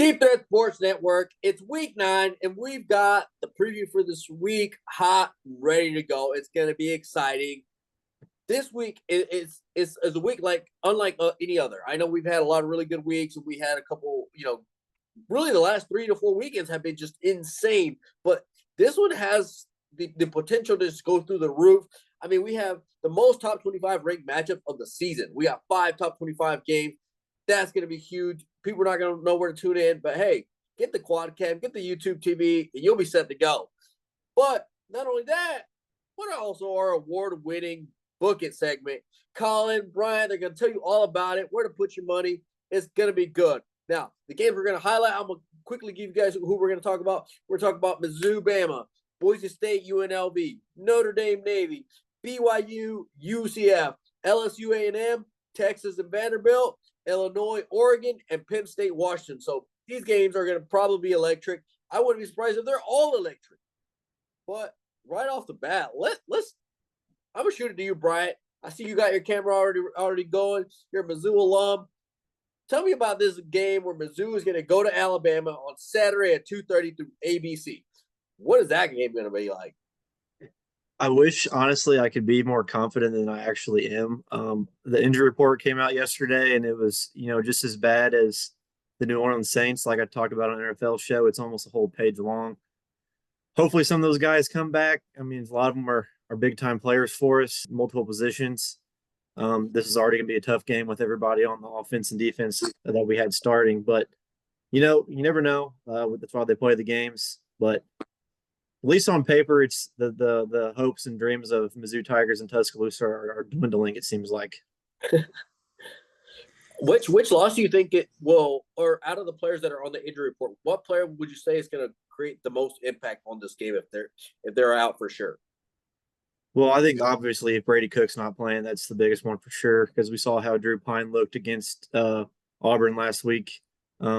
Deep Threat Sports Network. It's week 9, and we've got the preview for this week hot, ready to go. It's going to be exciting. This week is a week unlike any other. I know we've had a lot of really good weeks, and we had a couple, really the last 3 to 4 weekends have been just insane. But this one has the potential to just go through the roof. I mean, we have the most top 25 ranked matchup of the season. We got 5 top 25 games. That's going to be huge. People are not going to know where to tune in, but hey, get the quad cam, get the YouTube TV, and you'll be set to go. But not only that, what are also our award-winning Book It segment. Collin, Bryant, they're going to tell you all about it, where to put your money. It's going to be good. Now, the games we're going to highlight, I'm going to quickly give you guys who we're going to talk about. We're talking about Mizzou, Bama, Boise State, UNLV, Notre Dame, Navy, BYU, UCF, LSU, A&M, Texas, and Vanderbilt, Illinois, Oregon, and Penn State, Washington. So these games are going to probably be electric. I wouldn't be surprised if they're all electric. But right off the bat, let's I'm going to shoot it to you, Bryant. I see you got your camera already going. You're a Mizzou alum. Tell me about this game where Mizzou is going to go to Alabama on Saturday at 2:30 through ABC. What is that game going to be like? I wish, honestly, I could be more confident than I actually am. The injury report came out yesterday, and it was, just as bad as the New Orleans Saints, like I talked about on an NFL show. It's almost a whole page long. Hopefully some of those guys come back. I mean, a lot of them are big-time players for us, multiple positions. This is already going to be a tough game with everybody on the offense and defense that we had starting. But, you never know. That's why they play the games. But at least on paper, it's the hopes and dreams of Mizzou Tigers and Tuscaloosa are dwindling, it seems like. Which loss do you think it will, or out of the players that are on the injury report, what player would you say is going to create the most impact on this game if they're out for sure? Well, I think obviously if Brady Cook's not playing, that's the biggest one for sure, because we saw how Drew Pine looked against Auburn last week.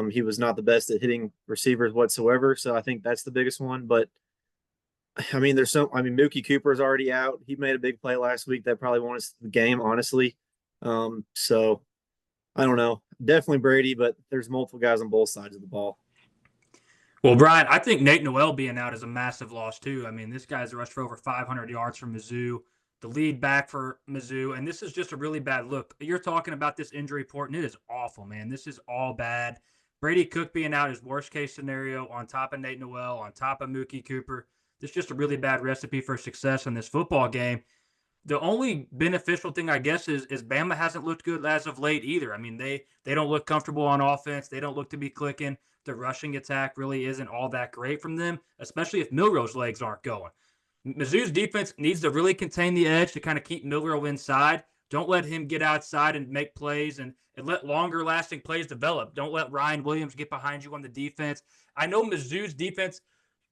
He was not the best at hitting receivers whatsoever, so I think that's the biggest one. But I mean, Mookie Cooper's already out. He made a big play last week that probably won us the game, honestly. So I don't know. Definitely Brady, but there's multiple guys on both sides of the ball. Well, Brian, I think Nate Noel being out is a massive loss too. I mean, this guy's rushed for over 500 yards from Mizzou, the lead back for Mizzou, and this is just a really bad look. You're talking about this injury report, and it is awful, man. This is all bad. Brady Cook being out is worst case scenario on top of Nate Noel, on top of Mookie Cooper. This is just a really bad recipe for success in this football game. The only beneficial thing, I guess, is Bama hasn't looked good as of late either. I mean, they don't look comfortable on offense. They don't look to be clicking. The rushing attack really isn't all that great from them, especially if Milroe's legs aren't going. Mizzou's defense needs to really contain the edge to kind of keep Milroe inside. Don't let him get outside and make plays and let longer-lasting plays develop. Don't let Ryan Williams get behind you on the defense. I know Mizzou's defense,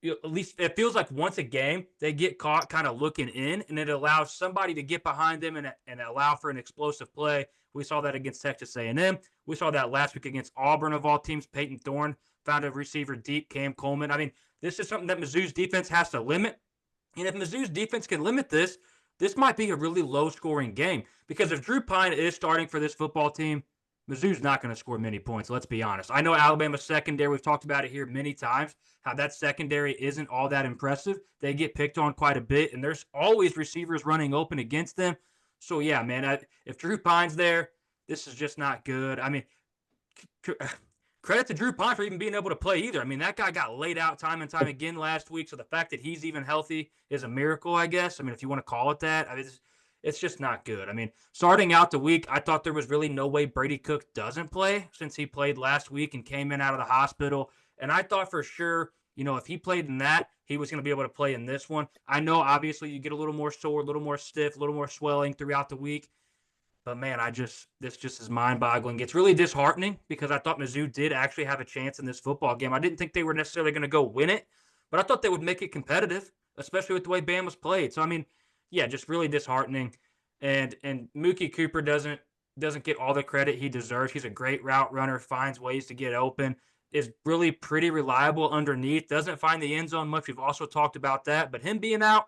at least it feels like once a game, they get caught kind of looking in, and it allows somebody to get behind them and allow for an explosive play. We saw that against Texas A&M. We saw that last week against Auburn, of all teams. Peyton Thorne found a receiver deep, Cam Coleman. I mean, this is something that Mizzou's defense has to limit. And if Mizzou's defense can limit this, this might be a really low-scoring game. Because if Drew Pine is starting for this football team, Mizzou's not going to score many points, let's be honest. I know Alabama's secondary, we've talked about it here many times, how that secondary isn't all that impressive. They get picked on quite a bit, and there's always receivers running open against them. So, yeah, man, if Drew Pine's there, this is just not good. I mean, credit to Drew Pine for even being able to play either. I mean, that guy got laid out time and time again last week, so the fact that he's even healthy is a miracle, I guess. I mean, if you want to call it that. I mean, it's just not good. I mean, starting out the week, I thought there was really no way Brady Cook doesn't play since he played last week and came in out of the hospital. And I thought for sure, if he played in that, he was going to be able to play in this one. I know, obviously, you get a little more sore, a little more stiff, a little more swelling throughout the week. But, man, this just is mind-boggling. It's really disheartening because I thought Mizzou did actually have a chance in this football game. I didn't think they were necessarily going to go win it, but I thought they would make it competitive, especially with the way Bama's played. So, I mean, yeah, just really disheartening. And Mookie Cooper doesn't get all the credit he deserves. He's a great route runner, finds ways to get open, is really pretty reliable underneath, doesn't find the end zone much. We've also talked about that. But him being out,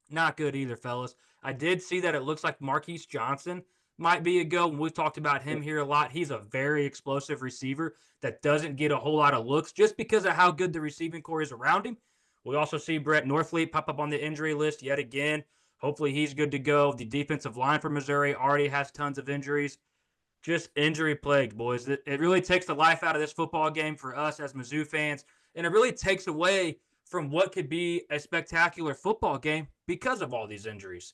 not good either, fellas. I did see that it looks like Marquise Johnson might be a go. And we've talked about him here a lot. He's a very explosive receiver that doesn't get a whole lot of looks just because of how good the receiving core is around him. We also see Brett Norfleet pop up on the injury list yet again. Hopefully he's good to go. The defensive line for Missouri already has tons of injuries. Just injury plagued, boys. It really takes the life out of this football game for us as Mizzou fans, and it really takes away from what could be a spectacular football game because of all these injuries.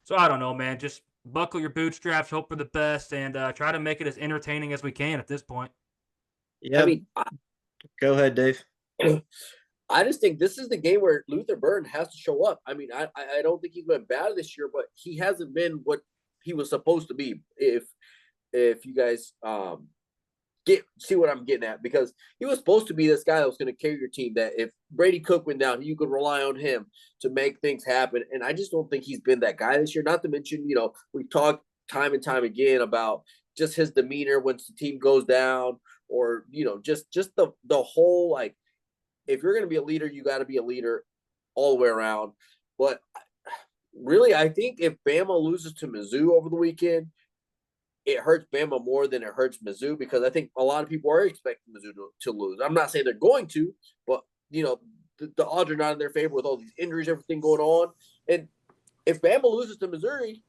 So I don't know, man. Just buckle your bootstraps, hope for the best, and try to make it as entertaining as we can at this point. Yeah. I mean, Go ahead, Dave. I just think this is the game where Luther Burden has to show up. I mean, I don't think he's been bad this year, but he hasn't been what he was supposed to be. If you guys see what I'm getting at, because he was supposed to be this guy that was going to carry your team, that if Brady Cook went down, you could rely on him to make things happen. And I just don't think he's been that guy this year. Not to mention, we talked time and time again about just his demeanor once the team goes down, or just the whole, like, if you're going to be a leader, you got to be a leader all the way around. But really, I think if Bama loses to Mizzou over the weekend, it hurts Bama more than it hurts Mizzou, because I think a lot of people are expecting Mizzou to lose. I'm not saying they're going to, but the odds are not in their favor with all these injuries, everything going on. And if Bama loses to Missouri,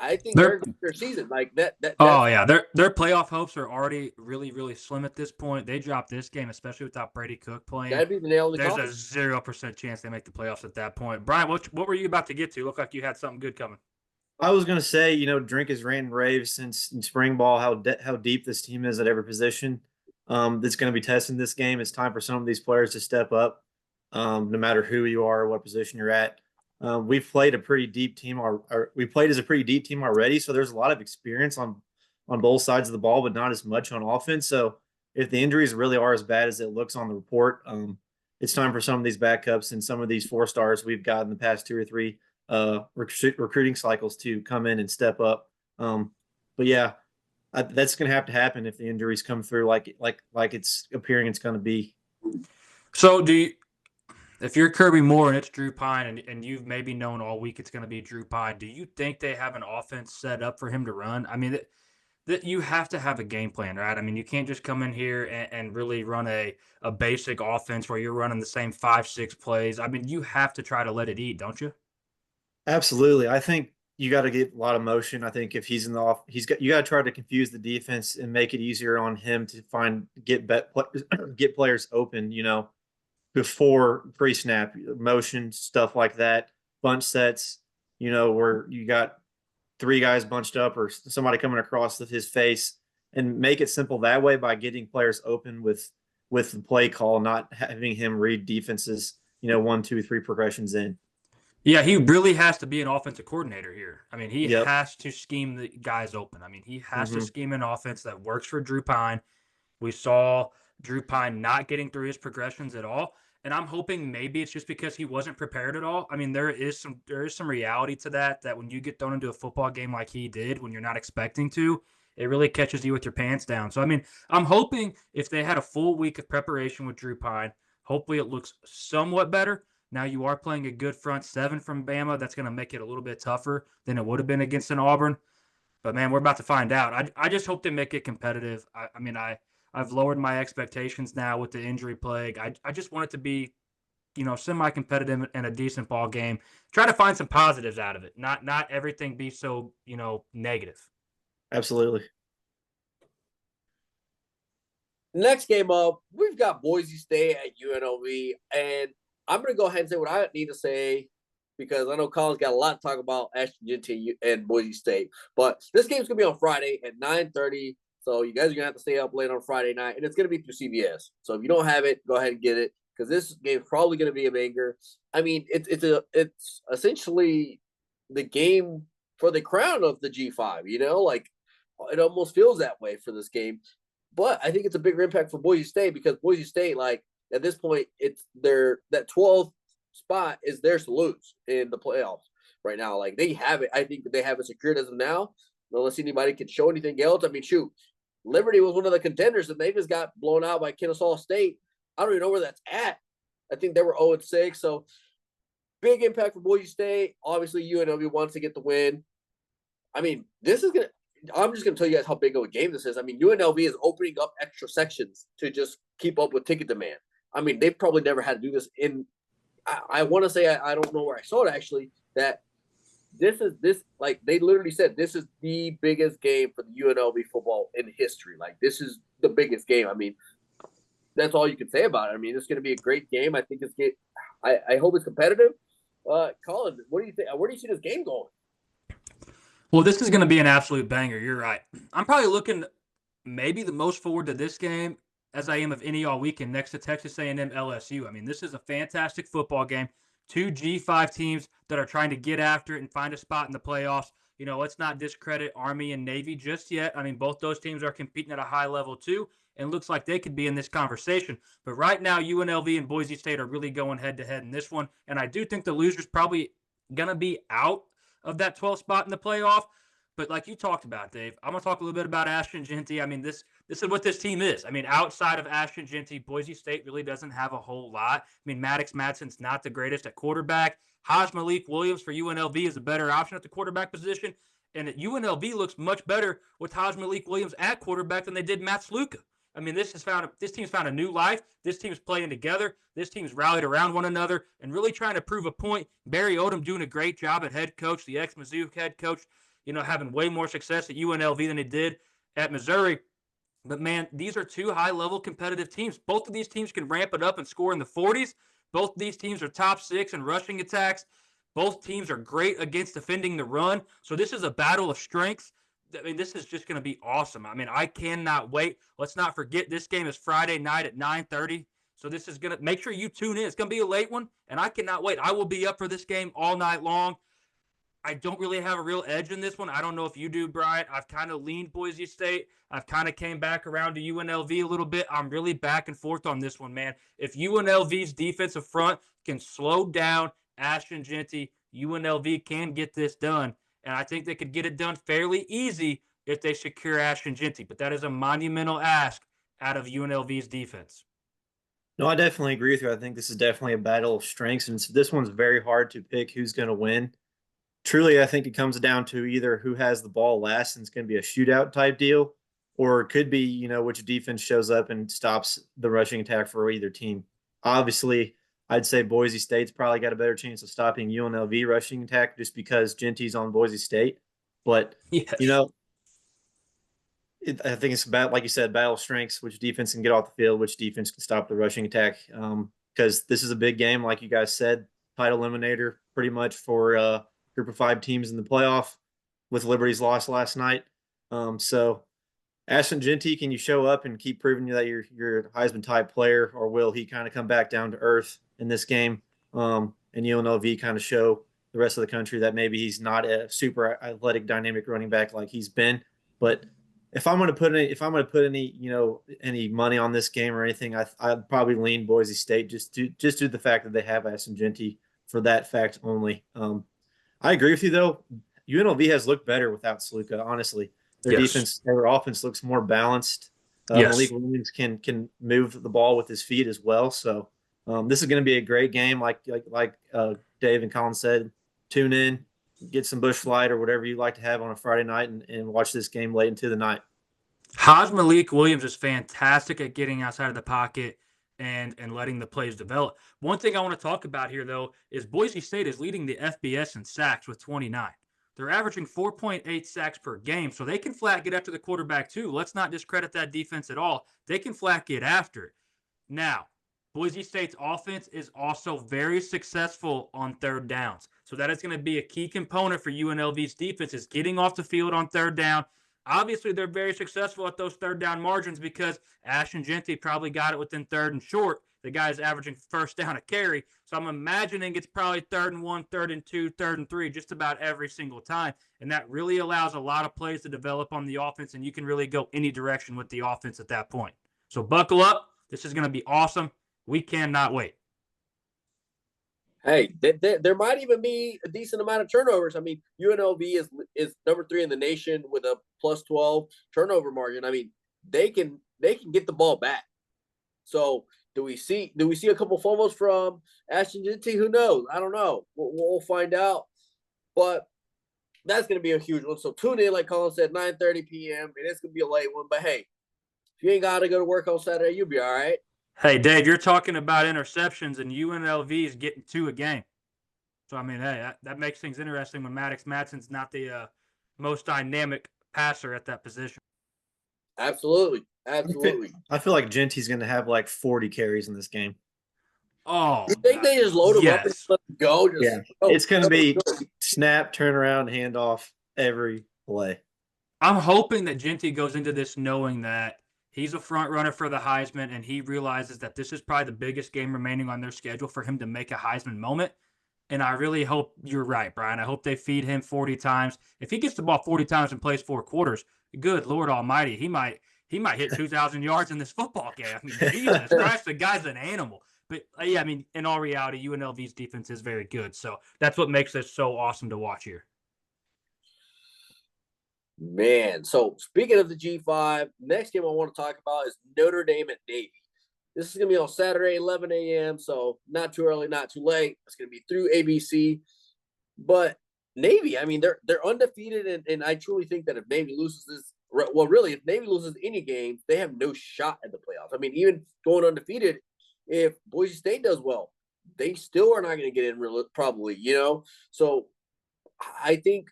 I think they're their season like that. Oh yeah, their playoff hopes are already really, really slim at this point. They dropped this game, especially without Brady Cook playing. That'd be the nail in the coffin. There's a 0% chance they make the playoffs at that point. Brian, what were you about to get to? Looked like you had something good coming. I was going to say, Drink has ran raves since in spring ball, how deep this team is at every position. That's going to be testing this game. It's time for some of these players to step up, no matter who you are or what position you're at. We've played a pretty deep team. We played as a pretty deep team already, so there's a lot of experience on both sides of the ball, but not as much on offense. So if the injuries really are as bad as it looks on the report, it's time for some of these backups and some of these 4-stars we've got in the past 2 or 3 recruiting cycles to come in and step up. But yeah, that's going to happen if the injuries come through like it's appearing it's going to be. So if you're Kirby Moore and it's Drew Pine, and you've maybe known all week it's going to be Drew Pine, do you think they have an offense set up for him to run? I mean, that you have to have a game plan, right? I mean, you can't just come in here and really run a basic offense where you're running the same 5-6 plays. I mean, you have to try to let it eat, don't you? Absolutely. I think you got to get a lot of motion. I think if he's in the off, you got to try to confuse the defense and make it easier on him to get players open, before pre-snap, motion, stuff like that, bunch sets, where you got 3 guys bunched up or somebody coming across his face, and make it simple that way by getting players open with the play call, not having him read defenses, 1, 2, 3 progressions in. Yeah, he really has to be an offensive coordinator here. I mean, he Yep. has to scheme the guys open. I mean, he has to scheme an offense that works for Drew Pine. We saw Drew Pine not getting through his progressions at all, and I'm hoping maybe it's just because he wasn't prepared at all. I mean, there is some reality to that when you get thrown into a football game like he did, when you're not expecting to, it really catches you with your pants down. So, I mean, I'm hoping if they had a full week of preparation with Drew Pine, hopefully it looks somewhat better. Now you are playing a good front 7 from Bama. That's going to make it a little bit tougher than it would have been against an Auburn. But, man, we're about to find out. I just hope they make it competitive. I mean, I've lowered my expectations now with the injury plague. I just want it to be, semi-competitive and a decent ball game. Try to find some positives out of it. Not everything be so, negative. Absolutely. Next game up, we've got Boise State at UNLV, and I'm going to go ahead and say what I need to say, because I know Colin's got a lot to talk about Ashton Jeanty and Boise State. But this game's going to be on Friday at 9:30, so you guys are going to have to stay up late on Friday night, and it's going to be through CBS. So if you don't have it, go ahead and get it, because this game's probably going to be a banger. I mean, it's essentially the game for the crown of the G5, like it almost feels that way for this game. But I think it's a bigger impact for Boise State, because Boise State, like, at this point, it's that 12th spot is theirs to lose in the playoffs right now. Like, they have it. I think they have it secured as of now, unless anybody can show anything else. I mean, shoot, Liberty was one of the contenders, and they just got blown out by Kennesaw State. I don't even know where that's at. I think they were 0-6. So big impact for Boise State. Obviously, UNLV wants to get the win. I mean, this is gonna. I'm just gonna tell you guys how big of a game this is. I mean, UNLV is opening up extra sections to just keep up with ticket demand. I mean, they've probably never had to do this in. I want to say I don't know where I saw it actually that this like they literally said this is the biggest game for the UNLV football in history. Like this is the biggest game. I mean, that's all you can say about it. I mean, it's going to be a great game. I think I hope it's competitive. Collin, what do you think? Where do you see this game going? Well, this is going to be an absolute banger. You're right. I'm probably looking maybe the most forward to this game as I am of any all weekend next to Texas A&M LSU. I mean, this is a fantastic football game. Two G5 teams that are trying to get after it and find a spot in the playoffs. You know, let's not discredit Army and Navy just yet. I mean, both those teams are competing at a high level too, and looks like they could be in this conversation. But right now, UNLV and Boise State are really going head-to-head in this one, and I do think the loser's probably going to be out of that 12th spot in the playoff. But like you talked about, Dave, I'm going to talk a little bit about Ashton Jeanty. I mean, this is what this team is. I mean, outside of Ashton Jeanty, Boise State really doesn't have a whole lot. I mean, Maddox Madsen's not the greatest at quarterback. Haj Malik Williams for UNLV is a better option at the quarterback position. And UNLV looks much better with Haj Malik Williams at quarterback than they did Matt Sluka. I mean, this team's found a new life. This team's playing together. This team's rallied around one another and really trying to prove a point. Barry Odom doing a great job at head coach, the ex-Mizzou head coach, you know, having way more success at UNLV than he did at Missouri. But, man, these are two high-level competitive teams. Both of these teams can ramp it up and score in the 40s. Both of these teams are top 6 in rushing attacks. Both teams are great against defending the run. So this is a battle of strengths. I mean, this is just going to be awesome. I mean, I cannot wait. Let's not forget this game is Friday night at 9:30. So this is going to – make sure you tune in. It's going to be a late one, and I cannot wait. I will be up for this game all night long. I don't really have a real edge in this one. I don't know if you do, Bryant. I've kind of leaned Boise State. I've kind of came back around to UNLV a little bit. I'm really back and forth on this one, man. If UNLV's defensive front can slow down Ashton Jeanty, UNLV can get this done. And I think they could get it done fairly easy if they secure Ashton Jeanty. But that is a monumental ask out of UNLV's defense. No, I definitely agree with you. I think this is definitely a battle of strengths, and this one's very hard to pick who's going to win. Truly, I think it comes down to either who has the ball last, and it's going to be a shootout type deal, or it could be, you know, which defense shows up and stops the rushing attack for either team. Obviously, I'd say Boise State's probably got a better chance of stopping UNLV rushing attack just because Genty's on Boise State. But, Yes. you know, I think it's about, like you said, battle of strengths, which defense can get off the field, which defense can stop the rushing attack. Because this is a big game, like you guys said, title eliminator pretty much for group of 5 teams in the playoff with Liberty's loss last night. So Ashton Jeanty, can you show up and keep proving that you're a Heisman type player, or will he kind of come back down to earth in this game? And UNLV kind of show the rest of the country that maybe he's not a super athletic, dynamic running back like he's been. But if I'm going to put any money on this game or anything, I'd probably lean Boise State just due to the fact that they have Ashton Jeanty for that fact only. I agree with you though. UNLV has looked better without Sluka. Honestly, their defense, their offense looks more balanced. Malik Williams can move the ball with his feet as well. So this is going to be a great game. Like Dave and Collin said, tune in, get some bush light or whatever you like to have on a Friday night, and watch this game late into the night. Haj Malik Williams is fantastic at getting outside of the pocket and letting the plays develop. One thing I want to talk about here, though, is Boise State is leading the FBS in sacks with 29. They're averaging 4.8 sacks per game, so they can flat get after the quarterback, too. Let's not discredit that defense at all. They can flat get after it. Now, Boise State's offense is also very successful on third downs. So that is going to be a key component for UNLV's defense is getting off the field on third down. Obviously, they're very successful at those third down margins because Ashton Jeanty probably got it within third and short. The guy's averaging first down a carry. So I'm imagining it's probably 3rd and 1, 3rd and 2, 3rd and 3 just about every single time. And that really allows a lot of plays to develop on the offense, and you can really go any direction with the offense at that point. So buckle up. This is going to be awesome. We cannot wait. Hey, there might even be a decent amount of turnovers. I mean, UNLV is number 3 in the nation with a plus 12 turnover margin. I mean, they can get the ball back. So do we see a couple fumbles from Ashton Jeanty? Who knows? I don't know. We'll find out. But That's going to be a huge one. So tune in, like Colin said, 9:30 p.m. and it's going to be a late one. But hey, if you ain't got to go to work on Saturday, you'll be all right. Hey, Dave, you're talking about interceptions, and UNLV is getting 2 a game. So, I mean, hey, that makes things interesting when Maddox Madsen's not the most dynamic passer at that position. Absolutely. I feel like Genty's going to have like 40 carries in this game. Oh, you think they just load him up and let him go? It's going to be snap, turn around, handoff every play. I'm hoping that Genty goes into this knowing that he's a front runner for the Heisman, and he realizes that this is probably the biggest game remaining on their schedule for him to make a Heisman moment. And I really hope you're right, Brian. I hope they feed him 40 times. If he gets the ball 40 times and plays 4 quarters, good Lord Almighty, he might hit 2,000 yards in this football game. I mean, Jesus Christ, the guy's an animal. But yeah, I mean, in all reality, UNLV's defense is very good. So that's what makes this so awesome to watch here. Man, so speaking of the G5, next game I want to talk about is Notre Dame at Navy. This is going to be on Saturday, 11 a.m., so not too early, not too late. It's going to be through ABC. But Navy, I mean, they're undefeated, and I truly think that if Navy loses this, well, really, if Navy loses any game, they have no shot at the playoffs. I mean, even going undefeated, if Boise State does well, they still are not going to get in probably, you know? So I think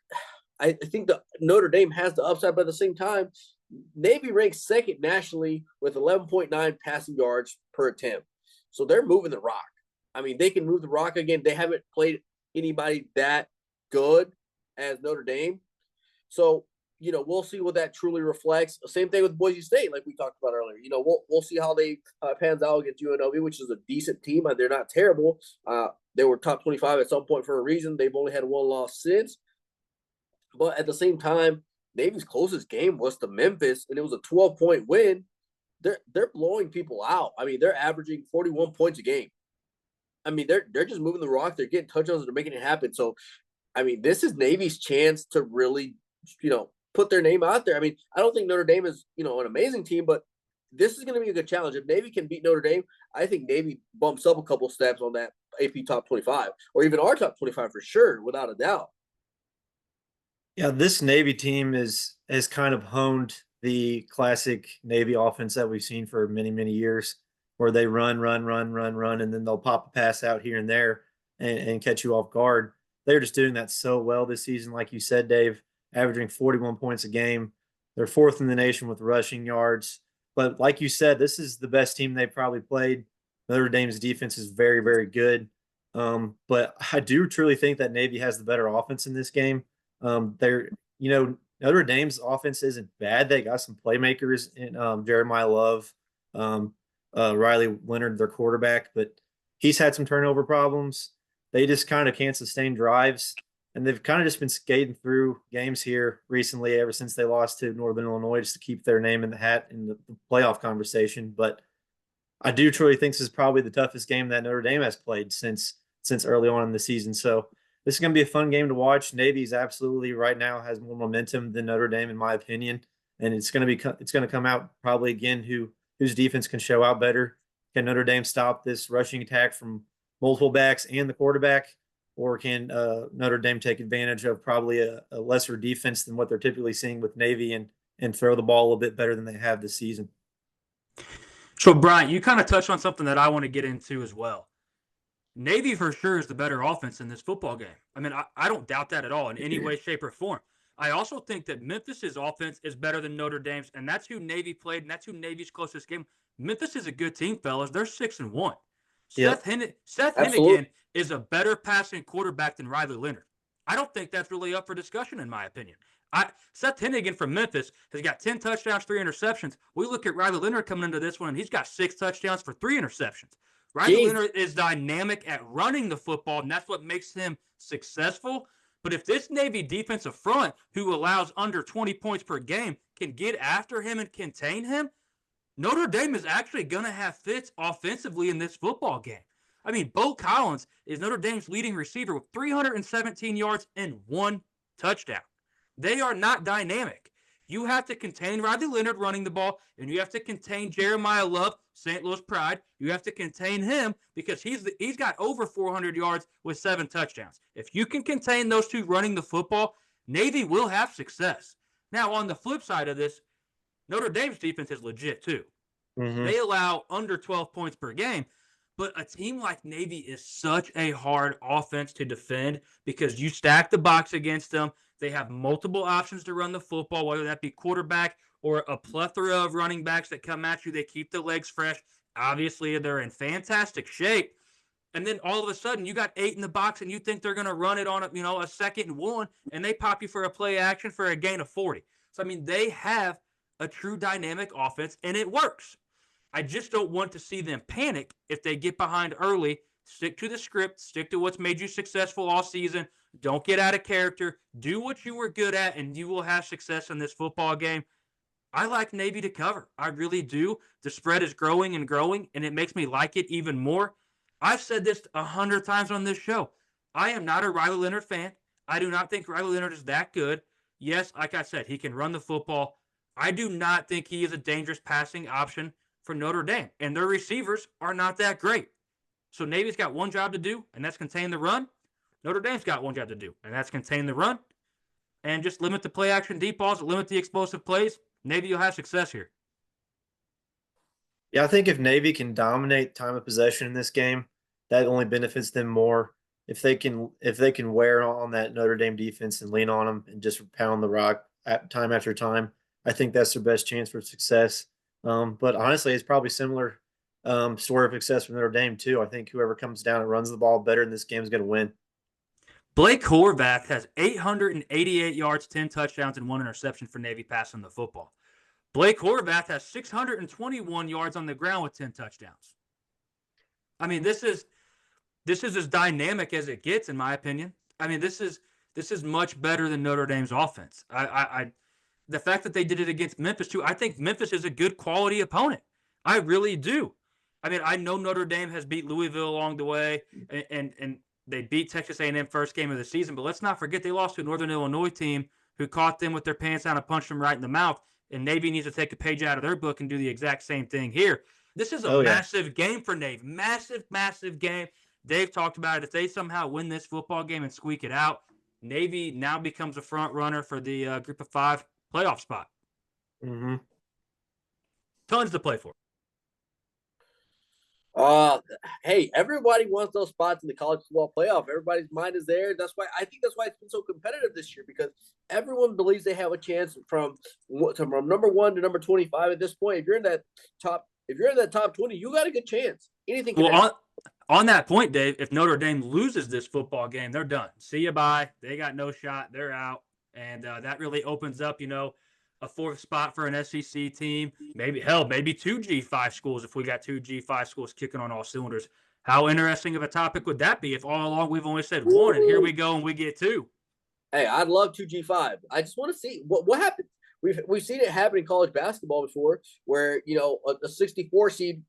that Notre Dame has the upside, but at the same time, Navy ranks second nationally with 11.9 passing yards per attempt. So they're moving the rock. I mean, they can move the rock again. They haven't played anybody that good as Notre Dame. So, you know, we'll see what that truly reflects. Same thing with Boise State, like we talked about earlier. You know, we'll see how they pans out against UNLV, which is a decent team. They're not terrible. They were top 25 at some point for a reason. They've only had 1 loss since. But at the same time, Navy's closest game was to Memphis, and it was a 12-point win. They're blowing people out. I mean, they're averaging 41 points a game. I mean, they're just moving the rock. They're getting touchdowns. They're making it happen. So, I mean, this is Navy's chance to really, you know, put their name out there. I mean, I don't think Notre Dame is, you know, an amazing team, but this is going to be a good challenge. If Navy can beat Notre Dame, I think Navy bumps up a couple steps on that AP top 25, or even our top 25 for sure, without a doubt. Yeah, this Navy team has kind of honed the classic Navy offense that we've seen for many, many years, where they run, and then they'll pop a pass out here and there and catch you off guard. They're just doing that so well this season, like you said, Dave, averaging 41 points a game. They're 4th in the nation with rushing yards. But like you said, this is the best team they've probably played. Notre Dame's defense is very, very good. But I do truly think that Navy has the better offense in this game. They're, you know, Notre Dame's offense isn't bad. They got some playmakers in Jeremiah Love, Riley Leonard, their quarterback, but he's had some turnover problems. They just kind of can't sustain drives, and they've kind of just been skating through games here recently ever since they lost to Northern Illinois just to keep their name in the hat in the playoff conversation. But I do truly think this is probably the toughest game that Notre Dame has played since early on in the season. So this is going to be a fun game to watch. Navy's absolutely right now has more momentum than Notre Dame, in my opinion, and it's going to come out probably again whose defense can show out better. Can Notre Dame stop this rushing attack from multiple backs and the quarterback, or can Notre Dame take advantage of probably a lesser defense than what they're typically seeing with Navy and throw the ball a little bit better than they have this season? So, Brian, you kind of touched on something that I want to get into as well. Navy for sure is the better offense in this football game. I mean, I don't doubt that at all in any way, shape, or form. I also think that Memphis's offense is better than Notre Dame's, and that's who Navy played, and that's who Navy's closest game. Memphis is a good team, fellas. They're 6-1. Yep. Seth Hennigan is a better passing quarterback than Riley Leonard. I don't think that's really up for discussion, in my opinion. Seth Hennigan from Memphis has got 10 touchdowns, 3 interceptions. We look at Riley Leonard coming into this one, and he's got 6 touchdowns for 3 interceptions. Riley Leonard is dynamic at running the football, and that's what makes him successful. But if this Navy defensive front, who allows under 20 points per game, can get after him and contain him, Notre Dame is actually going to have fits offensively in this football game. I mean, Bo Collins is Notre Dame's leading receiver with 317 yards and 1 touchdown. They are not dynamic. You have to contain Riley Leonard running the ball, and you have to contain Jeremiah Love, St. Louis Pride. You have to contain him because he's got over 400 yards with 7 touchdowns. If you can contain those two running the football, Navy will have success. Now, on the flip side of this, Notre Dame's defense is legit too. Mm-hmm. They allow under 12 points per game, but a team like Navy is such a hard offense to defend because you stack the box against them. They have multiple options to run the football, whether that be quarterback or a plethora of running backs that come at you. They keep the legs fresh. Obviously, they're in fantastic shape. And then all of a sudden, you got 8 in the box, and you think they're going to run it on a 2nd and 1, and they pop you for a play action for a gain of 40. So, I mean, they have a true dynamic offense, and it works. I just don't want to see them panic if they get behind early. Stick to the script. Stick to what's made you successful all season. Don't get out of character. Do what you were good at, and you will have success in this football game. I like Navy to cover. I really do. The spread is growing and growing, and it makes me like it even more. I've said this 100 times on this show. I am not a Riley Leonard fan. I do not think Riley Leonard is that good. Yes, like I said, he can run the football. I do not think he is a dangerous passing option for Notre Dame, and their receivers are not that great. So Navy's got one job to do, and that's contain the run. Notre Dame's got one job to do, and that's contain the run. And just limit the play action deep balls, limit the explosive plays. Navy will have success here. Yeah, I think if Navy can dominate time of possession in this game, that only benefits them more. If they can wear on that Notre Dame defense and lean on them and just pound the rock time after time, I think that's their best chance for success. But honestly, it's probably similar story of success for Notre Dame too. I think whoever comes down and runs the ball better in this game is going to win. Blake Horvath has 888 yards, 10 touchdowns, and 1 interception for Navy passing the football. Blake Horvath has 621 yards on the ground with 10 touchdowns. I mean, this is as dynamic as it gets, in my opinion. I mean, this is much better than Notre Dame's offense. The fact that they did it against Memphis too, I think Memphis is a good quality opponent. I really do. I mean, I know Notre Dame has beat Louisville along the way, and they beat Texas A&M first game of the season, but let's not forget they lost to a Northern Illinois team who caught them with their pants down and punched them right in the mouth, and Navy needs to take a page out of their book and do the exact same thing here. This is a massive game for Navy. Massive, massive game. Dave talked about it. If they somehow win this football game and squeak it out, Navy now becomes a front runner for the Group of 5 playoff spot. Mm-hmm. Tons to play for. Hey, everybody wants those spots in the college football playoff. Everybody's mind is there. That's why it's been so competitive this year, because everyone believes they have a chance from number 1 to number 25 at this point. If you're in that top 20, you got a good chance. Anything can happen. On that point, Dave, if Notre Dame loses this football game, they're done. See you, bye. They got no shot. They're out. And that really opens up, a 4th spot for an SEC team. Maybe 2 G5 schools if we got 2 G5 schools kicking on all cylinders. How interesting of a topic would that be if all along we've only said 1 and here we go and we get 2? Hey, I'd love 2 G5. I just want to see what happens. We've seen it happen in college basketball before, where a 64 seed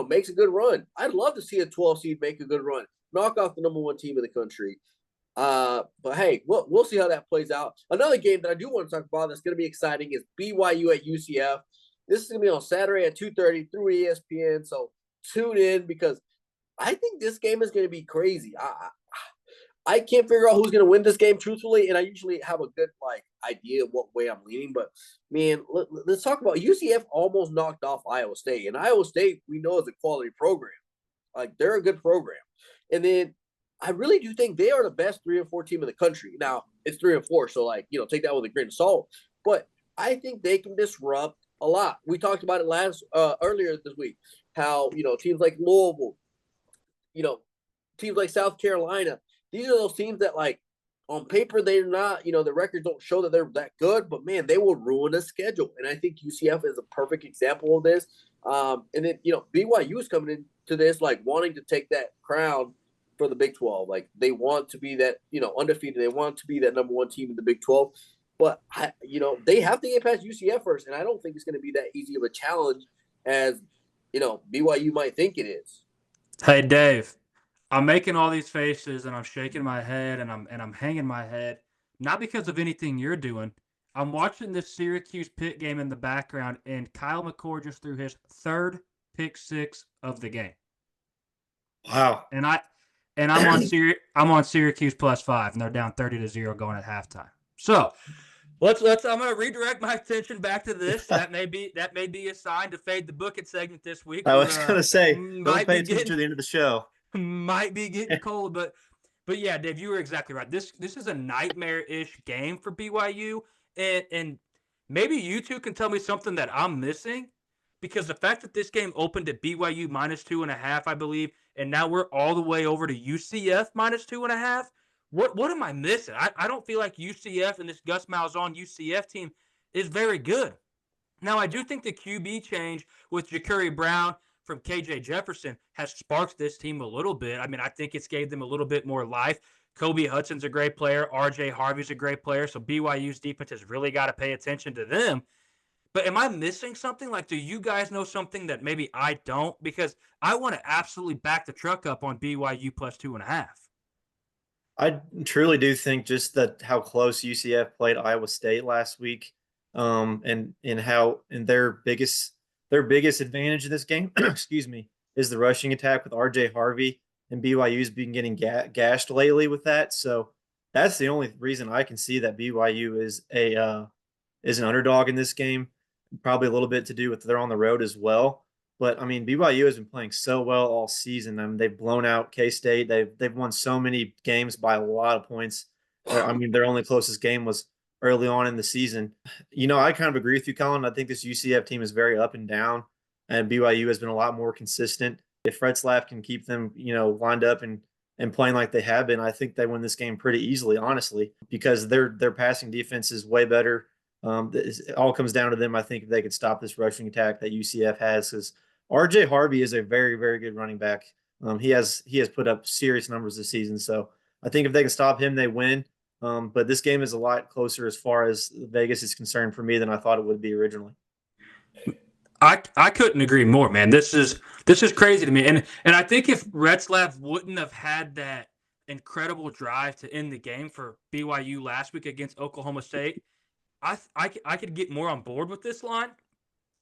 makes a good run. I'd love to see a 12 seed make a good run, knock off the number 1 team in the country. But hey, we'll see how that plays out. Another game that I do want to talk about that's going to be exciting is BYU at UCF. This is going to be on Saturday at 2:30 through ESPN. So tune in, because I think this game is going to be crazy. I can't figure out who's going to win this game, truthfully, and I usually have a good idea of what way I'm leaning. But man, let's talk about UCF. Almost knocked off Iowa State, and Iowa State we know is a quality program. They're a good program, and then I really do think they are the best 3 and 4 team in the country. Now it's 3 and 4, so take that with a grain of salt. But I think they can disrupt a lot. We talked about it earlier this week, how teams like Louisville, teams like South Carolina. These are those teams that on paper they're not, the records don't show that they're that good, but man, they will ruin a schedule. And I think UCF is a perfect example of this. And then BYU is coming into this wanting to take that crown for the Big 12. They want to be that, undefeated. They want to be that number 1 team in the Big 12. But, they have to get past UCF first, and I don't think it's going to be that easy of a challenge as, BYU might think it is. Hey, Dave, I'm making all these faces, and I'm shaking my head, and I'm hanging my head, not because of anything you're doing. I'm watching this Syracuse-Pitt game in the background, and Kyle McCord just threw his 3rd pick 6 of the game. Wow. And I'm on Syracuse +5, and they're down 30-0 going at halftime. So let's I'm gonna redirect my attention back to this. That may be a sign to fade the book it segment this week. I was gonna say, don't Might pay be attention getting to the end of the show. might be getting cold, but yeah, Dave, you were exactly right. This is a nightmare-ish game for BYU, and maybe you two can tell me something that I'm missing, because the fact that this game opened at BYU -2.5, I believe, and now we're all the way over to UCF -2.5. What am I missing? I don't feel like UCF and this Gus Malzahn UCF team is very good. Now, I do think the QB change with Ja'Carry Brown from KJ Jefferson has sparked this team a little bit. I mean, I think it's gave them a little bit more life. Kobe Hudson's a great player. RJ Harvey's a great player. So BYU's defense has really got to pay attention to them. But am I missing something? Like, do you guys know something that maybe I don't? Because I want to absolutely back the truck up on BYU +2.5. I truly do think just that how close UCF played Iowa State last week, and how their biggest advantage in this game, excuse me, is the rushing attack with RJ Harvey, and BYU's been getting gashed lately with that. So that's the only reason I can see that BYU is an underdog in this game. Probably a little bit to do with they're on the road as well. But I mean, BYU has been playing so well all season. I mean, they've blown out K-State. They've won so many games by a lot of points. I mean, their only closest game was early on in the season. I kind of agree with you, Colin. I think this UCF team is very up and down, and BYU has been a lot more consistent. If Retzlaff can keep them, lined up and playing like they have been, I think they win this game pretty easily, honestly, because their passing defense is way better. It all comes down to them. I think if they could stop this rushing attack that UCF has, because RJ Harvey is a very, very good running back. He has put up serious numbers this season. So I think if they can stop him, they win. But this game is a lot closer as far as Vegas is concerned for me than I thought it would be originally. I couldn't agree more, man. This is crazy to me. And I think if Retzlaff wouldn't have had that incredible drive to end the game for BYU last week against Oklahoma State, I could get more on board with this line.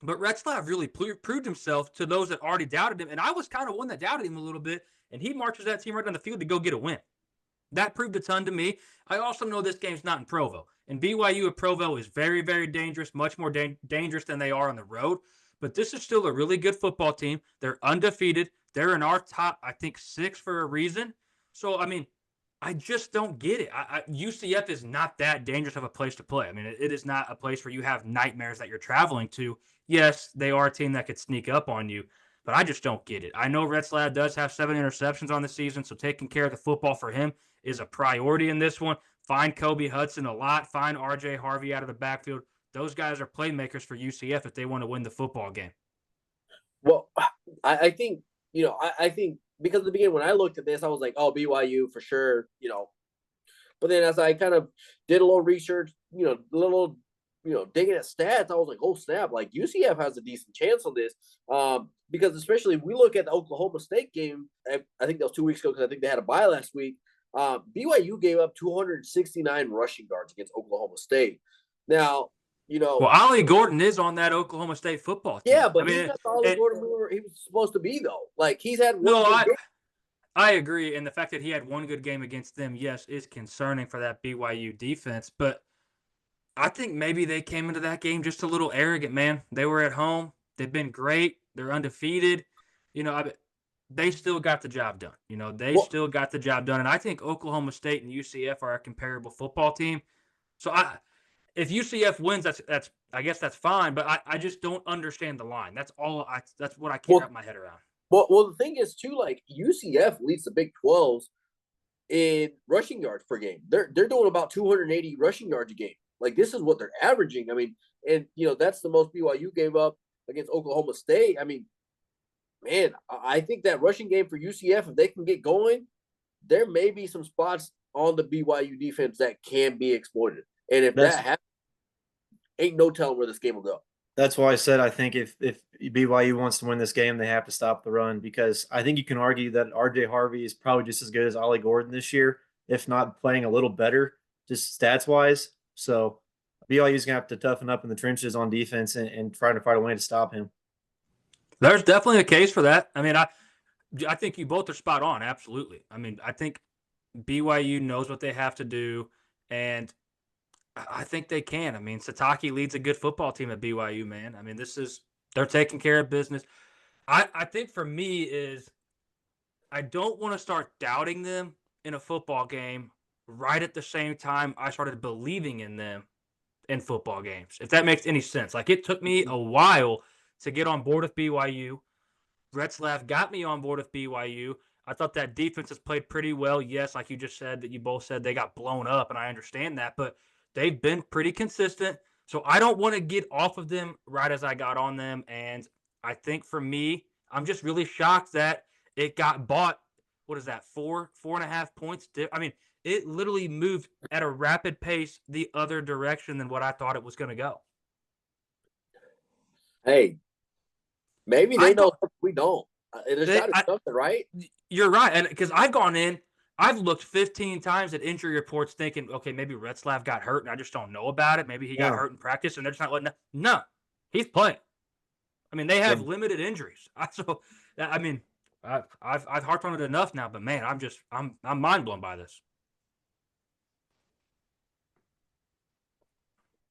But Retzlaff really proved himself to those that already doubted him. And I was kind of one that doubted him a little bit. And he marches that team right down the field to go get a win. That proved a ton to me. I also know this game's not in Provo. And BYU at Provo is very, very dangerous, much more dangerous than they are on the road. But this is still a really good football team. They're undefeated. They're in our top, I think, 6 for a reason. So, I mean, I just don't get it. UCF is not that dangerous of a place to play. I mean, it is not a place where you have nightmares that you're traveling to. Yes, they are a team that could sneak up on you, but I just don't get it. I know Retzlaff does have 7 interceptions on the season, so taking care of the football for him is a priority in this one. Find Kobe Hudson a lot. Find RJ Harvey out of the backfield. Those guys are playmakers for UCF if they want to win the football game. Well, I think, I think because at the beginning when I looked at this, I was like, oh, BYU for sure, But then as I kind of did a little research, digging at stats, I was like, oh, snap, like UCF has a decent chance on this. Because especially if we look at the Oklahoma State game, I think that was 2 weeks ago because I think they had a bye last week. BYU gave up 269 rushing yards against Oklahoma State. Now, well, Ollie Gordon is on that Oklahoma State football team. Yeah, but he's not the Ollie Gordon he was supposed to be, though. Like, he's had one good game. I agree. And the fact that he had one good game against them, yes, is concerning for that BYU defense. But I think maybe they came into that game just a little arrogant, man. They were at home. They've been great. They're undefeated. They still got the job done. They still got the job done. And I think Oklahoma State and UCF are a comparable football team. So if UCF wins, I guess that's fine. But I just don't understand the line. That's all. That's what I can't wrap my head around. Well, the thing is too, like UCF leads the Big 12s in rushing yards per game. They're doing about 280 rushing yards a game. Like, this is what they're averaging. I mean, and that's the most BYU gave up against Oklahoma State. I mean, man, I think that rushing game for UCF, if they can get going, there may be some spots on the BYU defense that can be exploited. And if that happens, ain't no telling where this game will go. That's why I said I think if BYU wants to win this game, they have to stop the run, because I think you can argue that RJ Harvey is probably just as good as Ollie Gordon this year, if not playing a little better, just stats-wise. So BYU's going to have to toughen up in the trenches on defense and try to find a way to stop him. There's definitely a case for that. I mean, I think you both are spot on, absolutely. I mean, I think BYU knows what they have to do, and I think they can. I mean, Sataki leads a good football team at BYU, man. I mean, they're taking care of business. I think for me is I don't want to start doubting them in a football game right at the same time I started believing in them in football games, if that makes any sense. Like, it took me a while to get on board with BYU. Retzlaff got me on board with BYU. I thought that defense has played pretty well. Yes, like you just said, that you both said they got blown up, and I understand that, but they've been pretty consistent. So I don't want to get off of them right as I got on them. And I think for me, I'm just really shocked that it got bought. What is that? 4.5 points. I mean, it literally moved at a rapid pace the other direction than what I thought it was going to go. Hey, maybe they know something we don't. There's got to be something, right? You're right. And because I've gone in, I've looked 15 times at injury reports thinking, okay, maybe Retzlaff got hurt and I just don't know about it. Maybe he got hurt in practice and they're just not letting – no, he's playing. I mean, they have limited injuries. So, I mean, I've harped on it enough now, but, man, I'm mind blown by this.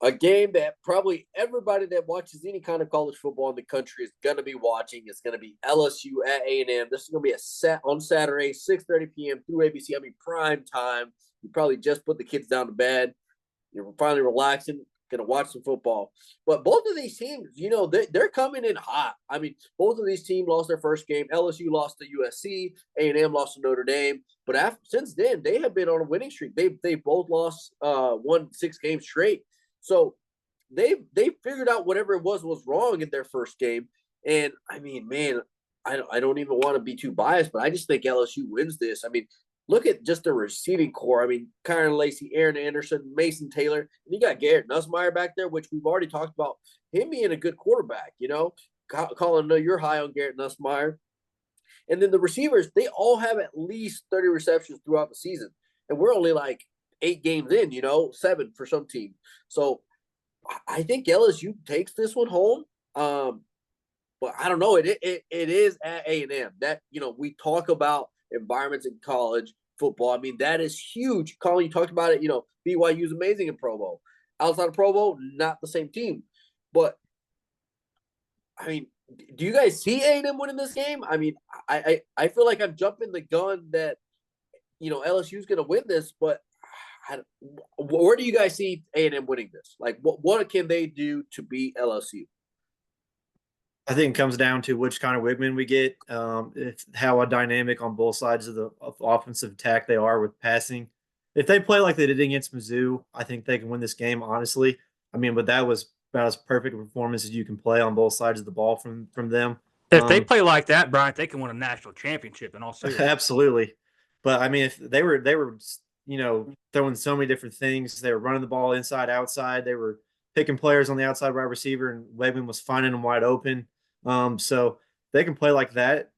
A game that probably everybody that watches any kind of college football in the country is going to be watching. It's going to be LSU at A&M. This is going to be on Saturday, 6:30 p.m. through ABC. I mean, prime time. You probably just put the kids down to bed. You're finally relaxing, going to watch some football. But both of these teams, they're coming in hot. I mean, both of these teams lost their first game. LSU lost to USC. A&M lost to Notre Dame. But since then, they have been on a winning streak. They both lost won 6 games straight. So they figured out whatever it was wrong in their first game. And, I mean, man, I don't even want to be too biased, but I just think LSU wins this. I mean, look at just the receiving core. I mean, Kyron Lacey, Aaron Anderson, Mason Taylor. And you got Garrett Nussmeier back there, which we've already talked about him being a good quarterback, Collin, I know you're high on Garrett Nussmeier. And then the receivers, they all have at least 30 receptions throughout the season. And we're only like 8 games in, 7 for some teams. So I think LSU takes this one home. But I don't know. It is at A&M. That, we talk about environments in college football. I mean, that is huge. Collin, you talked about it. BYU is amazing in Pro Bowl. Outside of Pro Bowl, not the same team. But, I mean, do you guys see A&M winning this game? I mean, I feel like I'm jumping the gun that, LSU is going to win this, but where do you guys see A&M winning this? Like, what can they do to beat LSU? I think it comes down to which kind of wingman we get, how dynamic on both sides of the offensive attack they are with passing. If they play like they did against Mizzou, I think they can win this game, honestly. I mean, but that was about as perfect a performance as you can play on both sides of the ball from them. If they play like that, Bryant, they can win a national championship in all seriousness. Absolutely. But, I mean, if they were throwing so many different things. They were running the ball inside, outside. They were picking players on the outside wide receiver, and Wegman was finding them wide open. So they can play like that.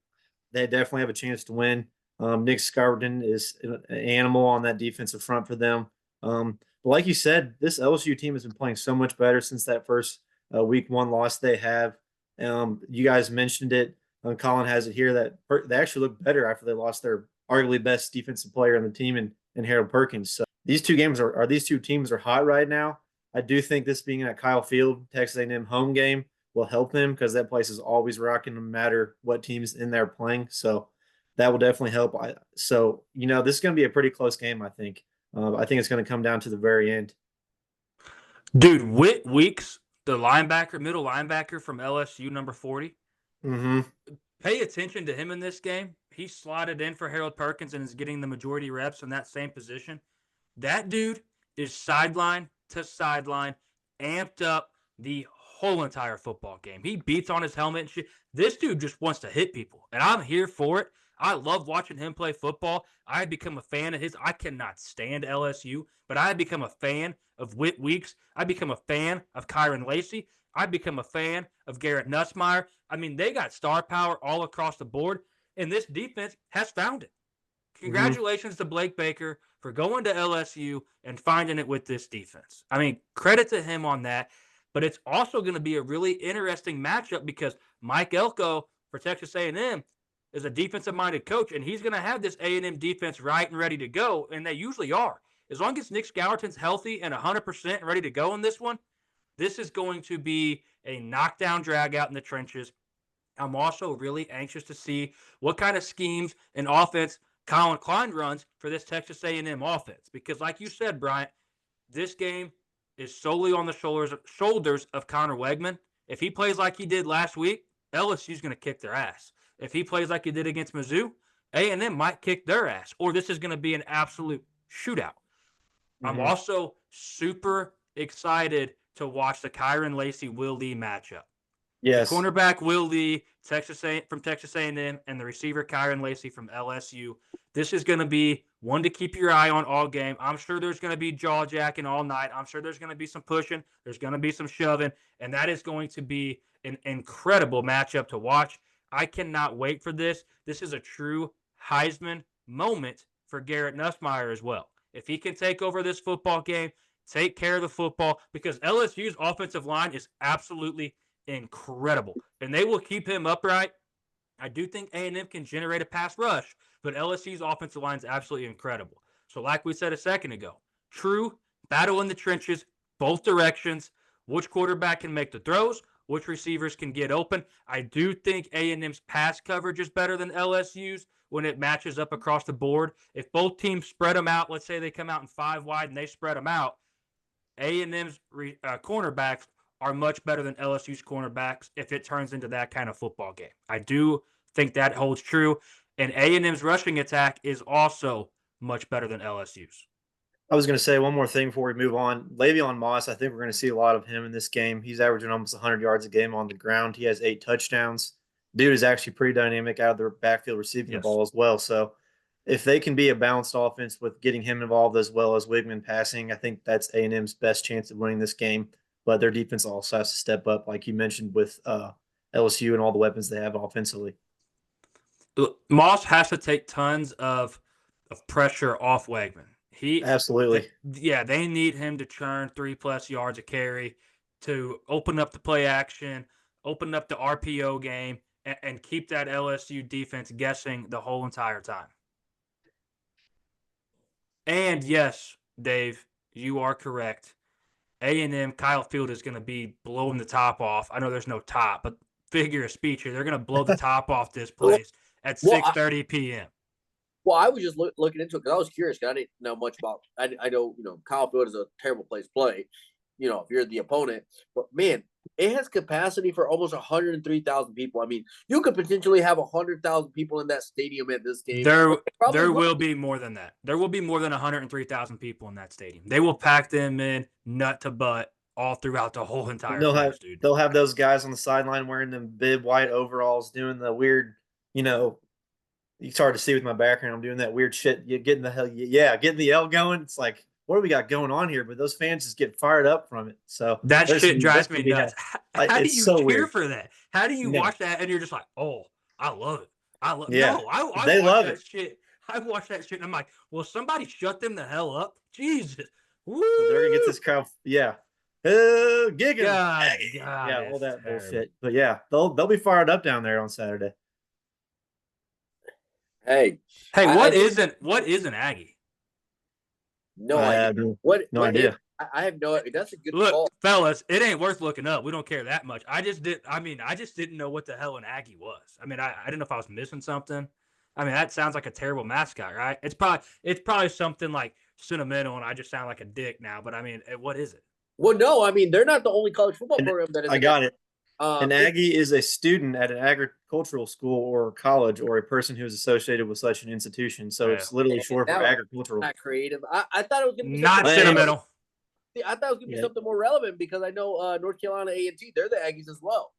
They definitely have a chance to win. Nick Scarberton is an animal on that defensive front for them. But like you said, this LSU team has been playing so much better since that first week 1 loss they have. You guys mentioned it. Collin has it here that they actually look better after they lost their arguably best defensive player on the team in Harold Perkins. So these two teams are hot right now. I do think this being at Kyle Field, Texas A&M home game, will help them because that place is always rocking no matter what team's in there playing. So that will definitely help. This is going to be a pretty close game, I think. I think it's going to come down to the very end. Dude, Whit Weeks, the middle linebacker from LSU, number 40. Mm-hmm. Pay attention to him in this game. He slotted in for Harold Perkins and is getting the majority reps in that same position. That dude is sideline to sideline, amped up the whole entire football game. He beats on his helmet and shit. This dude just wants to hit people, and I'm here for it. I love watching him play football. I have become a fan of his. I cannot stand LSU, but I have become a fan of Whit Weeks. I become a fan of Kyron Lacey. I become a fan of Garrett Nussmeier. I mean, they got star power all across the board, and this defense has found it. Congratulations to Blake Baker for going to LSU and finding it with this defense. I mean, credit to him on that. But it's also going to be a really interesting matchup because Mike Elko for Texas A&M is a defensive-minded coach, and he's going to have this A&M defense right and ready to go, and they usually are. as long as Nick Scourton's healthy and 100% ready to go in this one, this is going to be a knockdown drag out in the trenches. I'm also really anxious to see what kind of schemes and offense Collin Klein runs for this Texas A&M offense. Because like you said, Bryant, this game is solely on the shoulders of Connor Wegman. If he plays like he did last week, LSU's going to kick their ass. If he plays like he did against Mizzou, A&M might kick their ass, or this is going to be an absolute shootout. I'm also super excited to watch the Kyron Lacy-Will Lee matchup. Yes. The cornerback Will Lee from Texas A&M and the receiver Kyron Lacy from LSU. This is going to be one to keep your eye on all game. I'm sure there's going to be jaw jacking all night. I'm sure there's going to be some pushing. There's going to be some shoving, and that is going to be an incredible matchup to watch. I cannot wait for this. This is a true Heisman moment for Garrett Nussmeier as well. If he can take over this football game, take care of the football, because LSU's offensive line is absolutely incredible, and they will keep him upright. I do think A&M can generate a pass rush, but LSU's offensive line is absolutely incredible. So like we said a second ago, true battle in the trenches, both directions. Which quarterback can make the throws? Which receivers can get open? I do think A&M's pass coverage is better than LSU's when it matches up across the board. If both teams spread them out, let's say they come out in 5 wide and they spread them out, A&M's cornerbacks are much better than LSU's cornerbacks if it turns into that kind of football game. I do think that holds true. And A&M's rushing attack is also much better than LSU's. I was going to say one more thing before we move on. Le'Veon Moss, I think we're going to see a lot of him in this game. He's averaging almost 100 yards a game on the ground. He has 8 touchdowns. Dude is actually pretty dynamic out of the backfield receiving the ball as well. So if they can be a balanced offense with getting him involved as well as Wigman passing, I think that's A&M's best chance of winning this game. But their defense also has to step up, like you mentioned, with LSU and all the weapons they have offensively. Moss has to take tons of pressure off Wegman. Absolutely. They need him to churn 3+ yards a carry to open up the play action, open up the RPO game, and keep that LSU defense guessing the whole entire time. And yes, Dave, you are correct. A&M, Kyle Field is going to be blowing the top off. I know there's no top, but figure of speech here. They're going to blow the top off this place at 6:30 p.m. Well, I was just looking into it because I was curious. Because I didn't know much about. I know Kyle Field is a terrible place to play. If you're the opponent, but man, it has capacity for almost 103,000 people. I mean, you could potentially have 100,000 people in that stadium at this game. There will be more than that. There will be more than 103,000 people in that stadium. They will pack them in nut to butt all throughout the whole entire place, dude. They'll have those guys on the sideline wearing them bib white overalls, doing the weird, it's hard to see with my background. I'm doing that weird shit. You're getting the L going. It's like, what do we got going on here? But those fans just get fired up from it. So that shit drives me nuts. How do you cheer for that? How do you watch that and you're just like, oh, I love it. I love they love it. Shit. I watch that shit and I'm like, well, somebody shut them the hell up. Jesus. Woo. So they're gonna get this crowd. Yeah. Gigging. God, all that bullshit. But yeah, they'll be fired up down there on Saturday. Hey, what is an Aggie? No idea. What idea. I have no idea. That's a good look, call. Fellas. It ain't worth looking up. We don't care that much. I just didn't know what the hell an Aggie was. I didn't know if I was missing something. That sounds like a terrible mascot, right? It's probably something like sentimental, and I just sound like a dick now. But what is it? Well, no, they're not the only college football program that is. I got it. An Aggie is a student at an agricultural school or college, or a person who is associated with such an institution. So it's literally short for agricultural. Not creative. I thought it was going to be not sentimental. I thought it was going to be something more relevant because I know North Carolina A&T, they're the Aggies as well.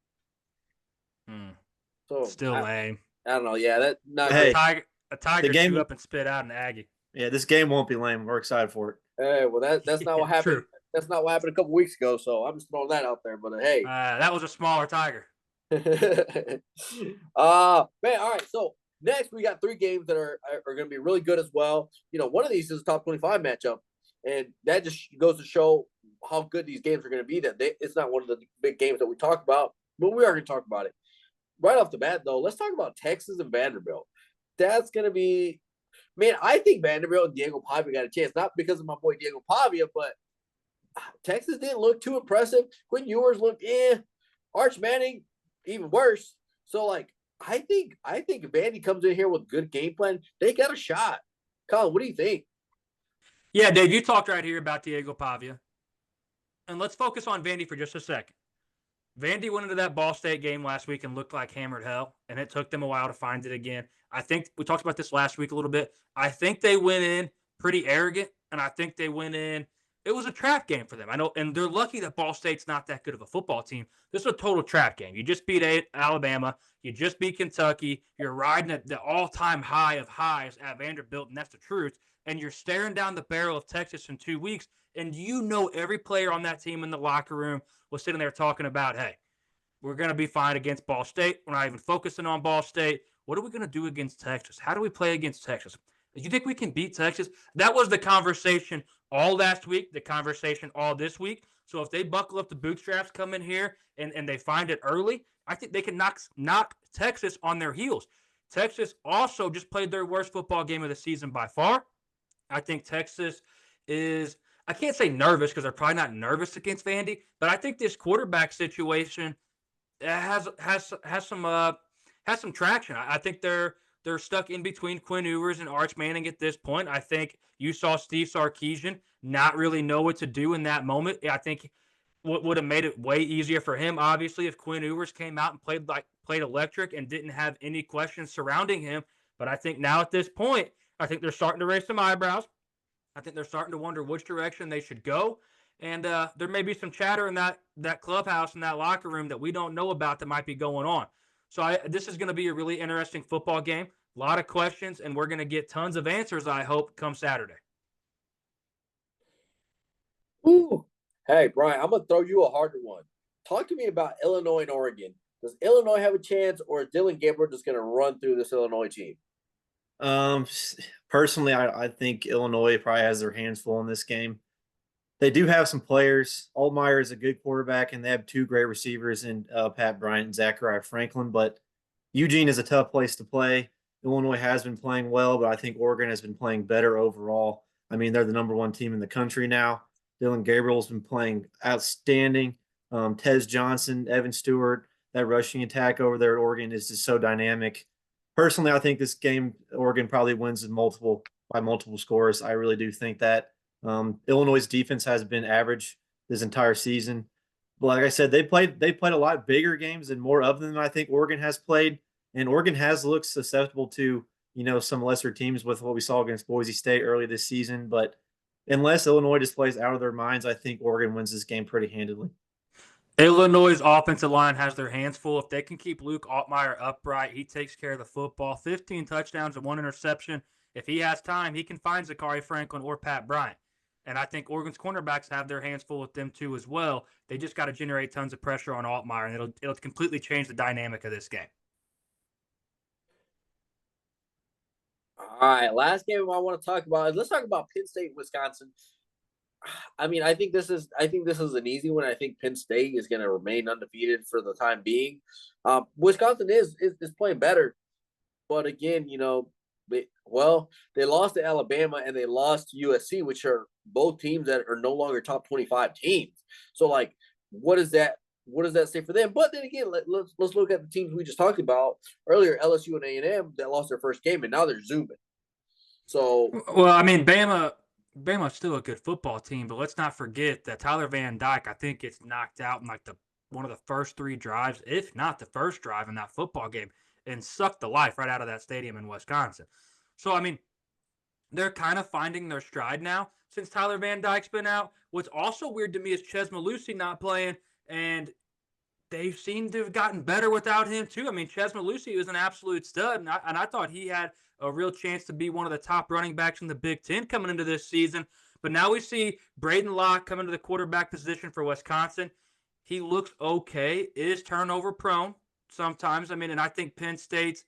So still lame. I don't know. Yeah, that not a tiger chew up and spit out an Aggie. Yeah, this game won't be lame. We're excited for it. Hey, well, that's not what happened. True. That's not what happened a couple weeks ago. So I'm just throwing that out there. But hey, that was a smaller tiger. Man, all right. So next we got 3 games that are going to be really good as well. One of these is a top 25 matchup, and that just goes to show how good these games are going to be. It's not one of the big games that we talk about, but we are going to talk about it right off the bat. Though, let's talk about Texas and Vanderbilt. That's going to be. Man, I think Vanderbilt and Diego Pavia got a chance, not because of my boy Diego Pavia, but Texas didn't look too impressive. Quinn Ewers looked Arch Manning even worse. So like I think if Vandy comes in here with good game plan, they got a shot. Colin, what do you think? Yeah, Dave, you talked right here about Diego Pavia. And let's focus on Vandy for just a second. Vandy went into that Ball State game last week and looked like hammered hell, and it took them a while to find it again. I think we talked about this last week a little bit. I think they went in pretty arrogant, and I think they went in. It was a trap game for them. I know, and they're lucky that Ball State's not that good of a football team. This is a total trap game. You just beat Alabama. You just beat Kentucky. You're riding at the all-time high of highs at Vanderbilt, and that's the truth. And you're staring down the barrel of Texas in 2 weeks, and you know every player on that team in the locker room was sitting there talking about, hey, we're going to be fine against Ball State. We're not even focusing on Ball State. What are we going to do against Texas? How do we play against Texas? Do you think we can beat Texas? That was the conversation all last week, the conversation all this week. So if they buckle up the bootstraps, come in here, and they find it early, I think they can knock Texas on their heels. Texas also just played their worst football game of the season by far. I think Texas is – I can't say nervous because they're probably not nervous against Vandy, but I think this quarterback situation has some traction. I think they're stuck in between Quinn Ewers and Arch Manning at this point. I think you saw Steve Sarkisian not really know what to do in that moment. I think what would have made it way easier for him, obviously, if Quinn Ewers came out and played electric and didn't have any questions surrounding him. But I think now at this point, I think they're starting to raise some eyebrows. I think they're starting to wonder which direction they should go. And there may be some chatter in that clubhouse, in that locker room that we don't know about that might be going on. So this is going to be a really interesting football game. A lot of questions, and we're going to get tons of answers, I hope, come Saturday. Ooh. Hey, Brian, I'm going to throw you a harder one. Talk to me about Illinois and Oregon. Does Illinois have a chance, or is Dylan Gabriel just going to run through this Illinois team? Personally, I think Illinois probably has their hands full in this game. They do have some players. Altmaier is a good quarterback, and they have two great receivers in Pat Bryant and Zachariah Franklin. But Eugene is a tough place to play. Illinois has been playing well, but I think Oregon has been playing better overall. I mean, they're the number one team in the country now. Dylan Gabriel's been playing outstanding. Tez Johnson, Evan Stewart, that rushing attack over there at Oregon is just so dynamic. Personally, I think this game Oregon probably wins by multiple scores. I really do think that. Illinois' defense has been average this entire season. But like I said, they played a lot bigger games and more of them than I think Oregon has played. And Oregon has looked susceptible to, some lesser teams with what we saw against Boise State early this season. But unless Illinois just plays out of their minds, I think Oregon wins this game pretty handily. Illinois' offensive line has their hands full. If they can keep Luke Altmaier upright, he takes care of the football. 15 touchdowns and 1 interception. If he has time, he can find Zachariah Franklin or Pat Bryant. And I think Oregon's cornerbacks have their hands full with them too as well. They just got to generate tons of pressure on Altmaier, and it'll completely change the dynamic of this game. All right, last game I want to talk about is let's talk about Penn State, Wisconsin. I mean, I think this is an easy one. I think Penn State is going to remain undefeated for the time being. Wisconsin is playing better, but again, they lost to Alabama and they lost to USC, which are both teams that are no longer top 25 teams. So, like, what does that say for them? But then again, let's look at the teams we just talked about earlier, LSU and A&M, that lost their first game, and now they're zooming. So, well, I mean, Bama's still a good football team, but let's not forget that Tyler Van Dyke, I think, gets knocked out in like one of the first 3 drives, if not the first drive in that football game, and sucked the life right out of that stadium in Wisconsin. So, I mean, they're kind of finding their stride now since Tyler Van Dyke's been out. What's also weird to me is Ches Malusi not playing, and they seem to have gotten better without him too. I mean, Ches Malusi was an absolute stud, and I thought he had a real chance to be one of the top running backs in the Big Ten coming into this season. But now we see Braden Locke come into the quarterback position for Wisconsin. He looks okay, is turnover prone sometimes. I mean, and I think Penn State's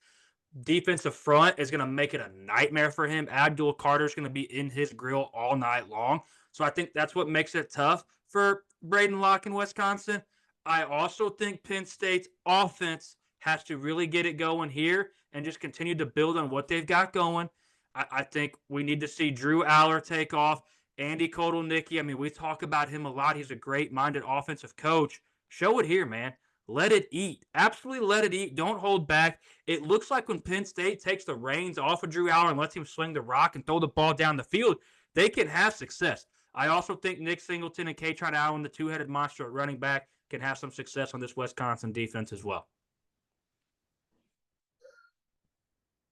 defensive front is going to make it a nightmare for him. Abdul Carter's going to be in his grill all night long. So I think that's what makes it tough for Braden Locke in Wisconsin. I also think Penn State's offense has to really get it going here and just continue to build on what they've got going. I think we need to see Drew Aller take off. Andy Kotelnicki, I mean, we talk about him a lot. He's a great-minded offensive coach. Show it here, man. Let it eat. Absolutely let it eat. Don't hold back. It looks like when Penn State takes the reins off of Drew Aller and lets him swing the rock and throw the ball down the field, they can have success. I also think Nick Singleton and Katron Allen, the two-headed monster at running back, can have some success on this Wisconsin defense as well.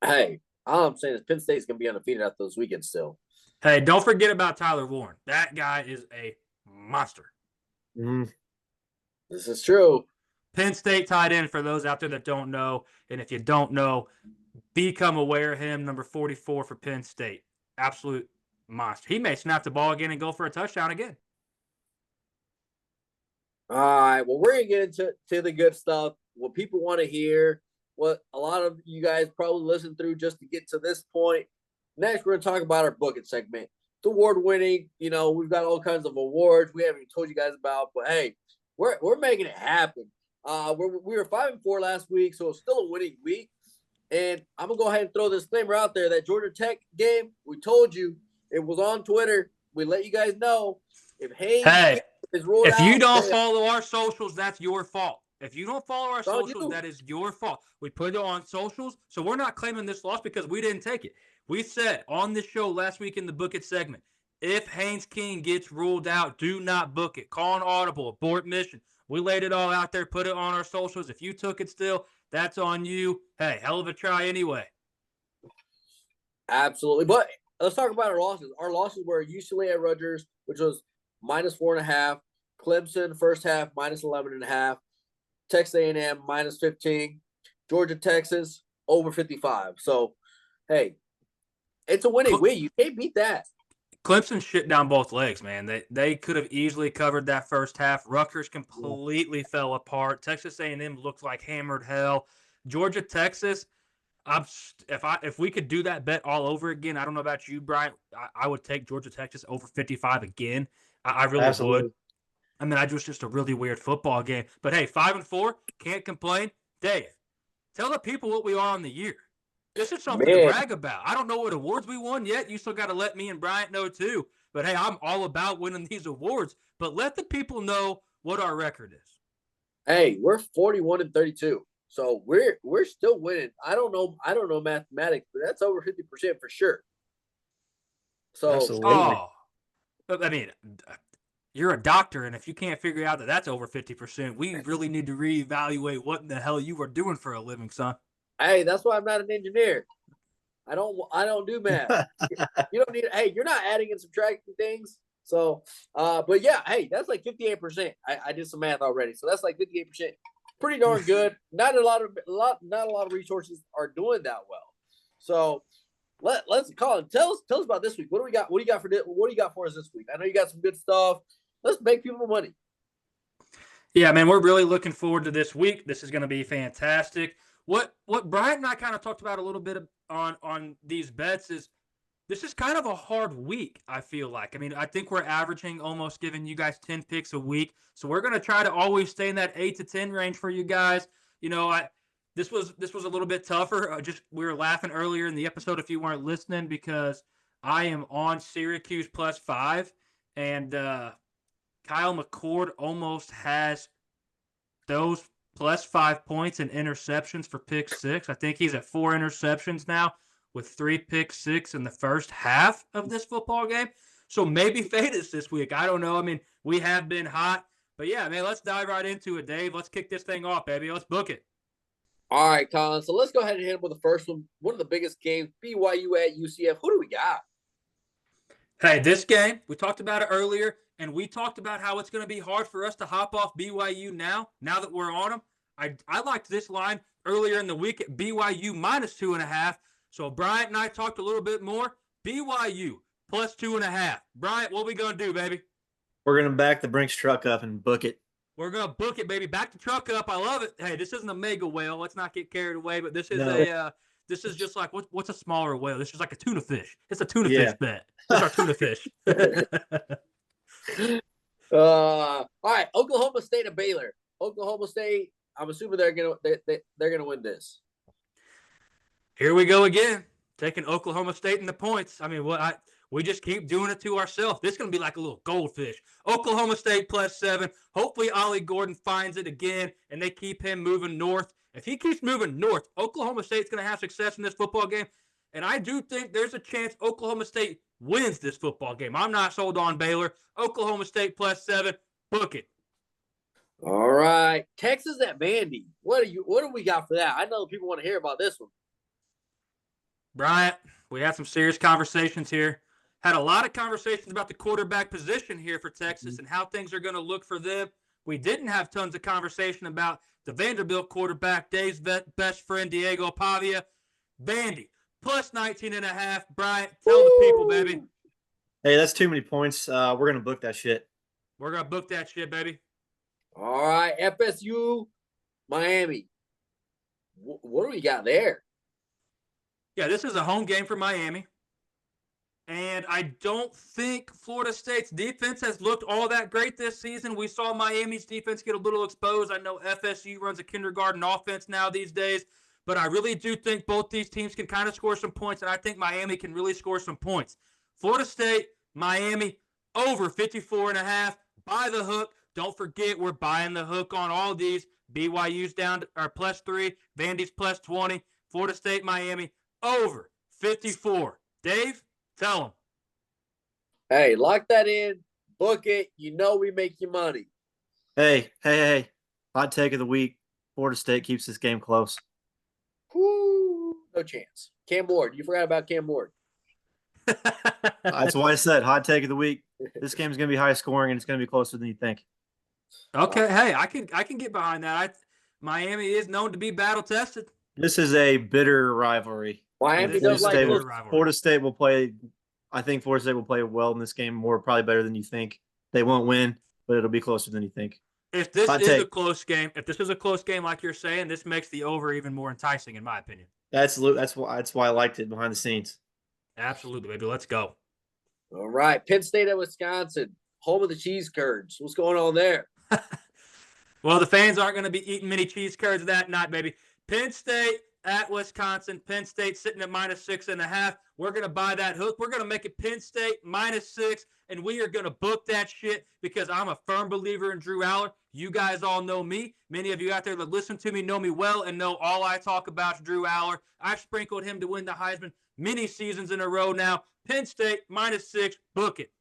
Hey, all I'm saying is Penn State's going to be undefeated after this weekend still. Hey, don't forget about Tyler Warren. That guy is a monster. This is true. Penn State tight end for those out there that don't know. And if you don't know, become aware of him, number 44 for Penn State. Absolute monster. He may snap the ball again and go for a touchdown again. All right. Well, we're going to get into the good stuff, what people want to hear, what a lot of you guys probably listened through just to get to this point. Next, we're going to talk about our Book It segment. It's award-winning. You know, we've got all kinds of awards we haven't even told you guys about. But, hey, we're making it happen. We were 5-4 last week, so it's still a winning week. And I'm going to go ahead and throw this disclaimer out there. That Georgia Tech game, we told you, it was on Twitter. We let you guys know. If Haynes is ruled out. If you don't follow our socials, that's your fault. If you don't follow our socials, that is your fault. We put it on socials, so we're not claiming this loss because we didn't take it. We said on this show last week in the Book It segment, if Haynes King gets ruled out, do not book it. Call an audible, abort mission. We laid it all out there, put it on our socials. If you took it still, that's on you. Hey, hell of a try anyway. Absolutely. But let's talk about our losses. Our losses were UCLA at Rutgers, which was -4.5. Clemson first half, -11.5. Texas A&M, -15. Georgia, Texas, over 55. So, hey, it's a winning week. You can't beat that. Clemson shit down both legs, man. They could have easily covered that first half. Rutgers completely fell apart. Texas A&M looked like hammered hell. Georgia, Texas, if we could do that bet all over again, I don't know about you, Bryant, I would take Georgia, Texas over 55 again. I really would. I mean, it was just a really weird football game. But, hey, 5-4, can't complain. Dave, tell the people what we are on the year. This is something to brag about. I don't know what awards we won yet. You still got to let me and Bryant know, too. But, hey, I'm all about winning these awards. But let the people know what our record is. Hey, we're 41-32. So we're still winning. I don't know mathematics, but that's over 50% for sure. So, absolutely. I mean, you're a doctor, and if you can't figure out that that's over 50%, we really need to reevaluate what in the hell you are doing for a living, son. Hey, that's why I'm not an engineer. I don't do math. You don't need. Hey, you're not adding and subtracting things. So, but yeah, hey, that's like 58%. I did some math already, so that's like 58%. Pretty darn good. Not a lot of resources are doing that well. So let's Collin, tell us about this week. What do we got? What do you got for us this week? I know you got some good stuff. Let's make people money. Yeah, man, we're really looking forward to this week. This is going to be fantastic. What Bryant and I kind of talked about a little bit on these bets is this is kind of a hard week, I feel like. I mean, I think we're averaging almost giving you guys 10 picks a week. So we're going to try to always stay in that 8 to 10 range for you guys. You know, this was a little bit tougher. We were laughing earlier in the episode if you weren't listening because I am on Syracuse +5 and Kyle McCord almost has those +5 points and interceptions for pick 6. I think he's at 4 interceptions now with 3 pick 6 in the first half of this football game. So maybe fade us this week. I don't know. I mean, we have been hot. But yeah, man, let's dive right into it, Dave. Let's kick this thing off, baby. Let's book it. All right, Collin. So let's go ahead and hit him with the first one. One of the biggest games, BYU at UCF. Who do we got? Hey, this game, we talked about it earlier, and we talked about how it's going to be hard for us to hop off BYU now that we're on them. I liked this line earlier in the week at BYU -2.5. So Bryant and I talked a little bit more. BYU +2.5. Bryant, what we going to do, baby? We're going to back the Brinks truck up and book it. We're going to book it, baby. Back the truck up. I love it. Hey, this isn't a mega whale. Let's not get carried away, but this is this is just like, what's a smaller whale? This is like a tuna fish. It's a tuna fish bet. It's our tuna fish. All right, Oklahoma State and Baylor. Oklahoma State, I'm assuming they're gonna win this. Here we go again. taking Oklahoma State in the points. I mean, we just keep doing it to ourselves. This is going to be like a little goldfish. Oklahoma State +7. Hopefully, Ollie Gordon finds it again, and they keep him moving north. If he keeps moving north, Oklahoma State's going to have success in this football game. And I do think there's a chance Oklahoma State wins this football game. I'm not sold on Baylor. Oklahoma State +7. Book it. All right. Texas at Vandy. What do we got for that? I know people want to hear about this one. Bryant, we had some serious conversations here. Had a lot of conversations about the quarterback position here for Texas and how things are going to look for them. We didn't have tons of conversation about the Vanderbilt quarterback, Dave's best friend, Diego Pavia. Vandy, +19.5. Bryant, tell the people, baby. Hey, that's too many points. We're going to book that shit. We're going to book that shit, baby. All right. FSU, Miami. What do we got there? Yeah, this is a home game for Miami. And I don't think Florida State's defense has looked all that great this season. We saw Miami's defense get a little exposed. I know FSU runs a kindergarten offense now these days, but I really do think both these teams can kind of score some points, and I think Miami can really score some points. Florida State, Miami, over 54.5. Buy the hook. Don't forget, we're buying the hook on all these. BYU's down are +3. Vandy's +20. Florida State, Miami, over 54. Dave, tell them. Hey, lock that in. Book it. You know we make you money. Hey. Hot take of the week. Florida State keeps this game close. Whoo, no chance. Cam Ward. You forgot about Cam Ward. That's why I said hot take of the week. This game is going to be high scoring, and it's going to be closer than you think. Okay, hey, I can get behind that. Miami is known to be battle tested. This is a bitter rivalry. Miami This does like Florida State will play. I think Florida State will play well in this game, probably better than you think. They won't win, but it'll be closer than you think. If this is a close game, like you're saying, this makes the over even more enticing, in my opinion. That's why I liked it behind the scenes. Absolutely, baby. Let's go. All right. Penn State at Wisconsin, home of the cheese curds. What's going on there? Well, the fans aren't going to be eating many cheese curds that night, baby. Penn State at Wisconsin. Penn State sitting at -6.5. We're going to buy that hook. We're going to make it Penn State -6, and we are going to book that shit because I'm a firm believer in Drew Aller. You guys all know me. Many of you out there that listen to me know me well and know all I talk about is Drew Aller. I've sprinkled him to win the Heisman many seasons in a row now. Penn State -6. Book it.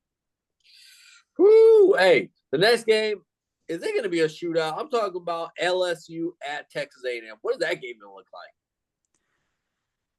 Whoo! Hey, the next game, is it going to be a shootout? I'm talking about LSU at Texas A&M. What is that game going to look like?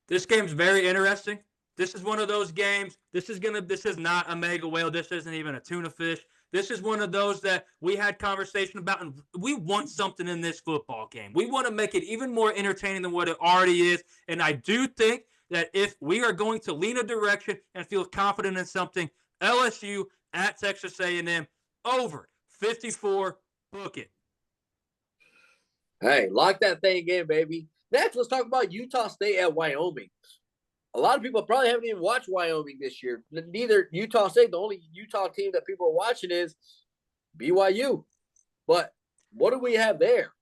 This game's very interesting. This is one of those games. This is not a mega whale. This isn't even a tuna fish. This is one of those that we had conversation about, and we want something in this football game. We want to make it even more entertaining than what it already is. And I do think that if we are going to lean a direction and feel confident in something, LSU at Texas A&M over 54. Book it. Hey, lock that thing in, baby. Next, let's talk about Utah State at Wyoming. A lot of people probably haven't even watched Wyoming this year. Neither Utah State. The only Utah team that people are watching is BYU. But what do we have there?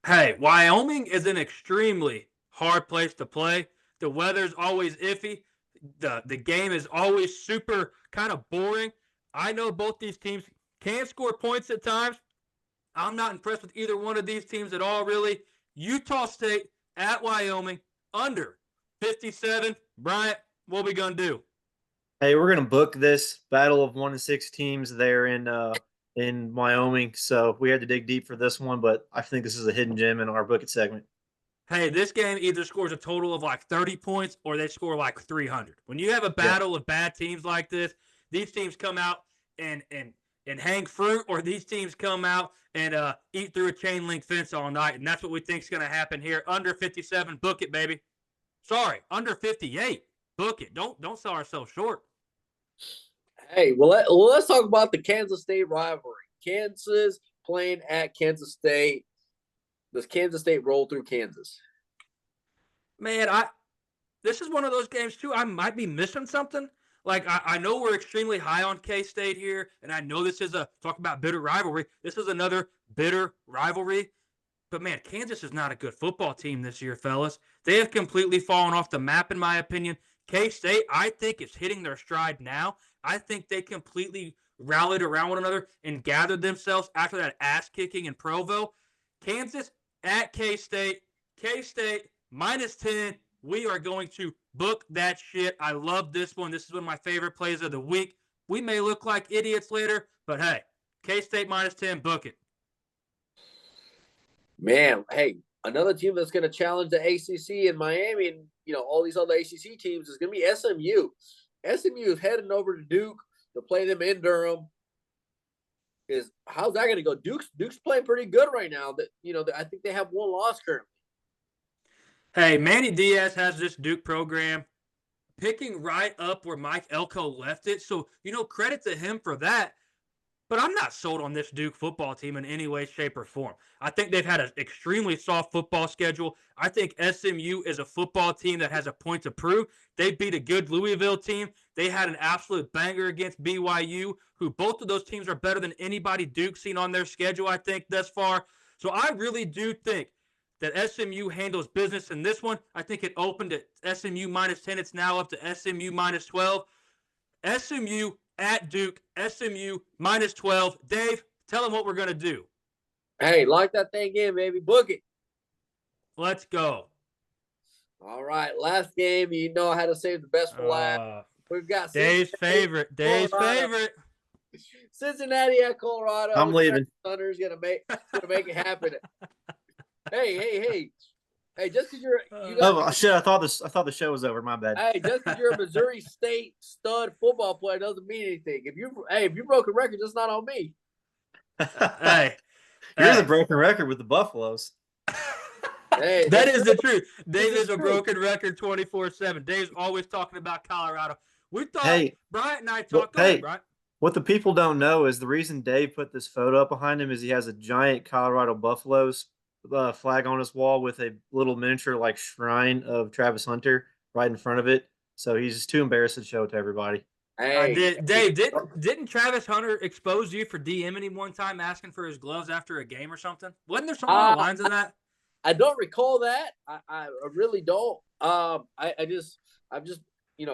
Hey, Wyoming is an extremely hard place to play. The weather's always iffy. The game is always super kind of boring. I know both these teams can score points at times. I'm not impressed with either one of these teams at all, really. Utah State at Wyoming, under 57. Bryant, what are we going to do? Hey, we're going to book this battle of 1-6 teams there in Wyoming. So we had to dig deep for this one, but I think this is a hidden gem in our book it segment. Hey, this game either scores a total of like 30 points or they score like 300. When you have a battle of bad teams like this, these teams come out and hang fruit, or these teams come out and eat through a chain link fence all night, and that's what we think is going to happen here. Under 57, book it, baby. Sorry, under 58, book it. Don't sell ourselves short. Hey, well, let's talk about the Kansas State rivalry. Kansas playing at Kansas State. Does Kansas State roll through Kansas? Man, this is one of those games, too. I might be missing something. Like, I know we're extremely high on K-State here, and I know this is talk about bitter rivalry. This is another bitter rivalry. But, man, Kansas is not a good football team this year, fellas. They have completely fallen off the map, in my opinion. K-State, I think, is hitting their stride now. I think they completely rallied around one another and gathered themselves after that ass-kicking in Provo. Kansas at K-State. K-State -10. We are going to book that shit. I love this one. This is one of my favorite plays of the week. We may look like idiots later, but, hey, K-State -10, book it. Man, hey, another team that's going to challenge the ACC in Miami and, all these other ACC teams is going to be SMU. SMU is heading over to Duke to play them in Durham. How's that going to go? Duke's playing pretty good right now. I think they have one loss currently. Hey, Manny Diaz has this Duke program picking right up where Mike Elko left it. So, credit to him for that. But I'm not sold on this Duke football team in any way, shape, or form. I think they've had an extremely soft football schedule. I think SMU is a football team that has a point to prove. They beat a good Louisville team. They had an absolute banger against BYU, who both of those teams are better than anybody Duke's seen on their schedule, I think, thus far. So I really do think that SMU handles business in this one. I think it opened at SMU -10. It's now up to SMU -12. SMU at Duke, SMU -12. Dave, tell them what we're going to do. Hey, lock that thing in, baby. Book it. Let's go. All right, last game. You know how to save the best for last. We've got Dave's favorite. Cincinnati at Colorado. I'm leaving. Thunder's gonna make it happen. Hey! Just because oh shit! I thought the show was over. My bad. Hey, just because you're a Missouri State stud football player doesn't mean anything. If you broke a record, that's not on me. You're the broken record with the Buffaloes. Hey, that is the truth. Dave is a broken record 24/7. Dave's always talking about Colorado. We thought Bryant and I talked. Bryant. What the people don't know is the reason Dave put this photo up behind him is he has a giant Colorado Buffaloes flag on his wall with a little miniature like shrine of Travis Hunter right in front of it. So he's just too embarrassed to show it to everybody. Hey, Dave, didn't Travis Hunter expose you for DMing him one time asking for his gloves after a game or something? Wasn't there something along the lines of that? I don't recall that. I really don't. I've just been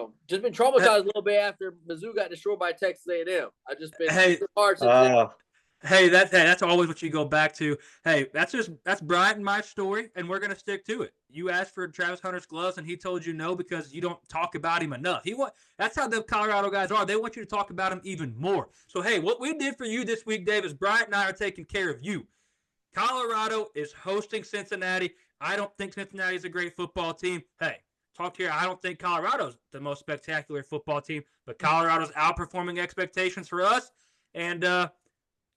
traumatized a little bit after Mizzou got destroyed by Texas A&M. I've just been hard since then. Hey, that's always what you go back to. Hey, that's Bryant and my story, and we're gonna stick to it. You asked for Travis Hunter's gloves, and he told you no because you don't talk about him enough. That's how the Colorado guys are. They want you to talk about him even more. So, hey, what we did for you this week, Dave, is Bryant and I are taking care of you. Colorado is hosting Cincinnati. I don't think Cincinnati is a great football team. Hey, talk here. I don't think Colorado's the most spectacular football team, but Colorado's outperforming expectations for us, and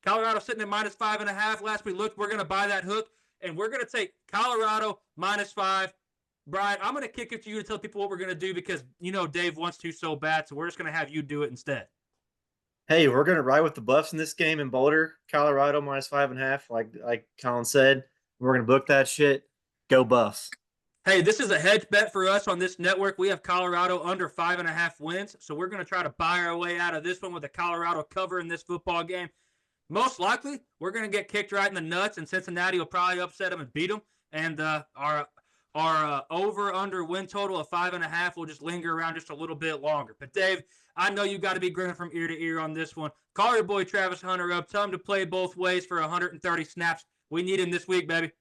Colorado sitting at -5.5. Last we looked, we're going to buy that hook, and we're going to take Colorado -5. Brian, I'm going to kick it to you to tell people what we're going to do because Dave wants to so bad, so we're just going to have you do it instead. Hey, we're going to ride with the Buffs in this game in Boulder, Colorado -5.5, like Collin said. We're going to book that shit. Go Buffs. Hey, this is a hedge bet for us on this network. We have Colorado under 5.5 wins, so we're going to try to buy our way out of this one with a Colorado cover in this football game. Most likely, we're going to get kicked right in the nuts, and Cincinnati will probably upset them and beat them. And our over-under win total of 5.5 will just linger around just a little bit longer. But, Dave, I know you got to be grinning from ear to ear on this one. Call your boy Travis Hunter up. Tell him to play both ways for 130 snaps. We need him this week, baby.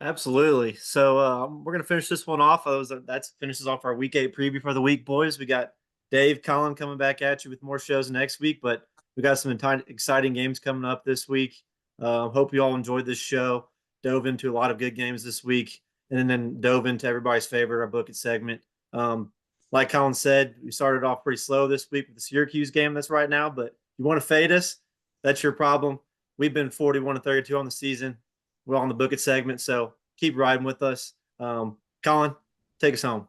Absolutely. So we're going to finish this one off. That finishes off our Week 8 preview for the week, boys. We got Dave, Collin coming back at you with more shows next week, but we got some exciting games coming up this week. Hope you all enjoyed this show. Dove into a lot of good games this week, and then dove into everybody's favorite, our Book It segment. Like Collin said, we started off pretty slow this week with the Syracuse game that's right now, but you want to fade us, that's your problem. We've been 41-32 on the season. We're on the Book It segment, so keep riding with us. Collin, take us home.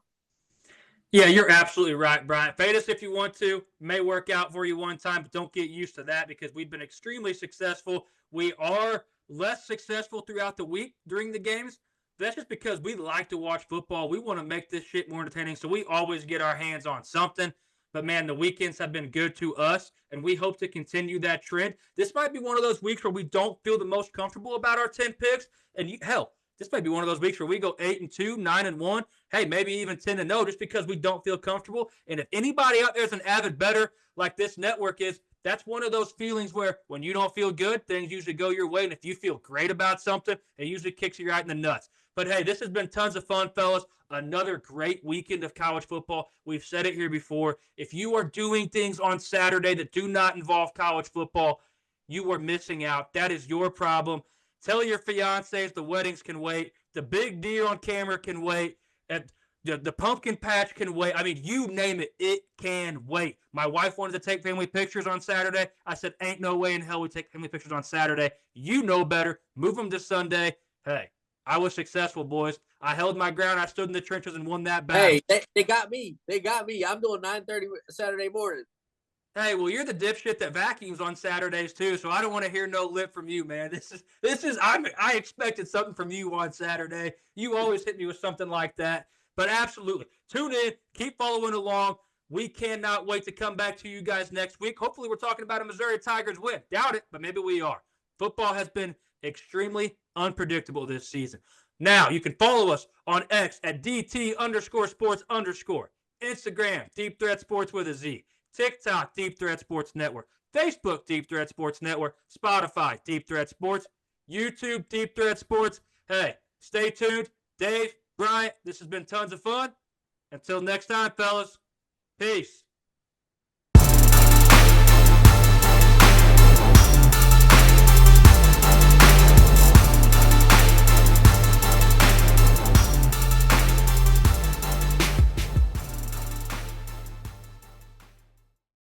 Yeah, you're absolutely right, Brian. Fade us if you want to. May work out for you one time, but don't get used to that because we've been extremely successful. We are less successful throughout the week during the games. That's just because we like to watch football. We want to make this shit more entertaining, so we always get our hands on something. But, man, the weekends have been good to us, and we hope to continue that trend. This might be one of those weeks where we don't feel the most comfortable about our 10 picks. And, hell, this might be one of those weeks where we go 8-2, 9-1, hey, maybe even 10-0 just because we don't feel comfortable. And if anybody out there is an avid bettor like this network is, that's one of those feelings where when you don't feel good, things usually go your way. And if you feel great about something, it usually kicks you right in the nuts. But, hey, this has been tons of fun, fellas. Another great weekend of college football. We've said it here before. If you are doing things on Saturday that do not involve college football, you are missing out. That is your problem. Tell your fiancés the weddings can wait. The big deer on camera can wait. The pumpkin patch can wait. I mean, you name it, it can wait. My wife wanted to take family pictures on Saturday. I said, ain't no way in hell we take family pictures on Saturday. You know better. Move them to Sunday. Hey, I was successful, boys. I held my ground. I stood in the trenches and won that battle. Hey, they got me. They got me. I'm doing 9:30 Saturday morning. Hey, well, you're the dipshit that vacuums on Saturdays too, so I don't want to hear no lip from you, man. I expected something from you on Saturday. You always hit me with something like that. But absolutely, tune in, keep following along. We cannot wait to come back to you guys next week. Hopefully, we're talking about a Missouri Tigers win. Doubt it, but maybe we are. Football has been extremely unpredictable this season. Now, you can follow us on X at DT_sports_. Instagram, Deep Threat Sports with a Z. TikTok, Deep Threat Sports Network. Facebook, Deep Threat Sports Network. Spotify, Deep Threat Sports. YouTube, Deep Threat Sports. Hey, stay tuned. Dave, Bryant, this has been tons of fun. Until next time, fellas. Peace.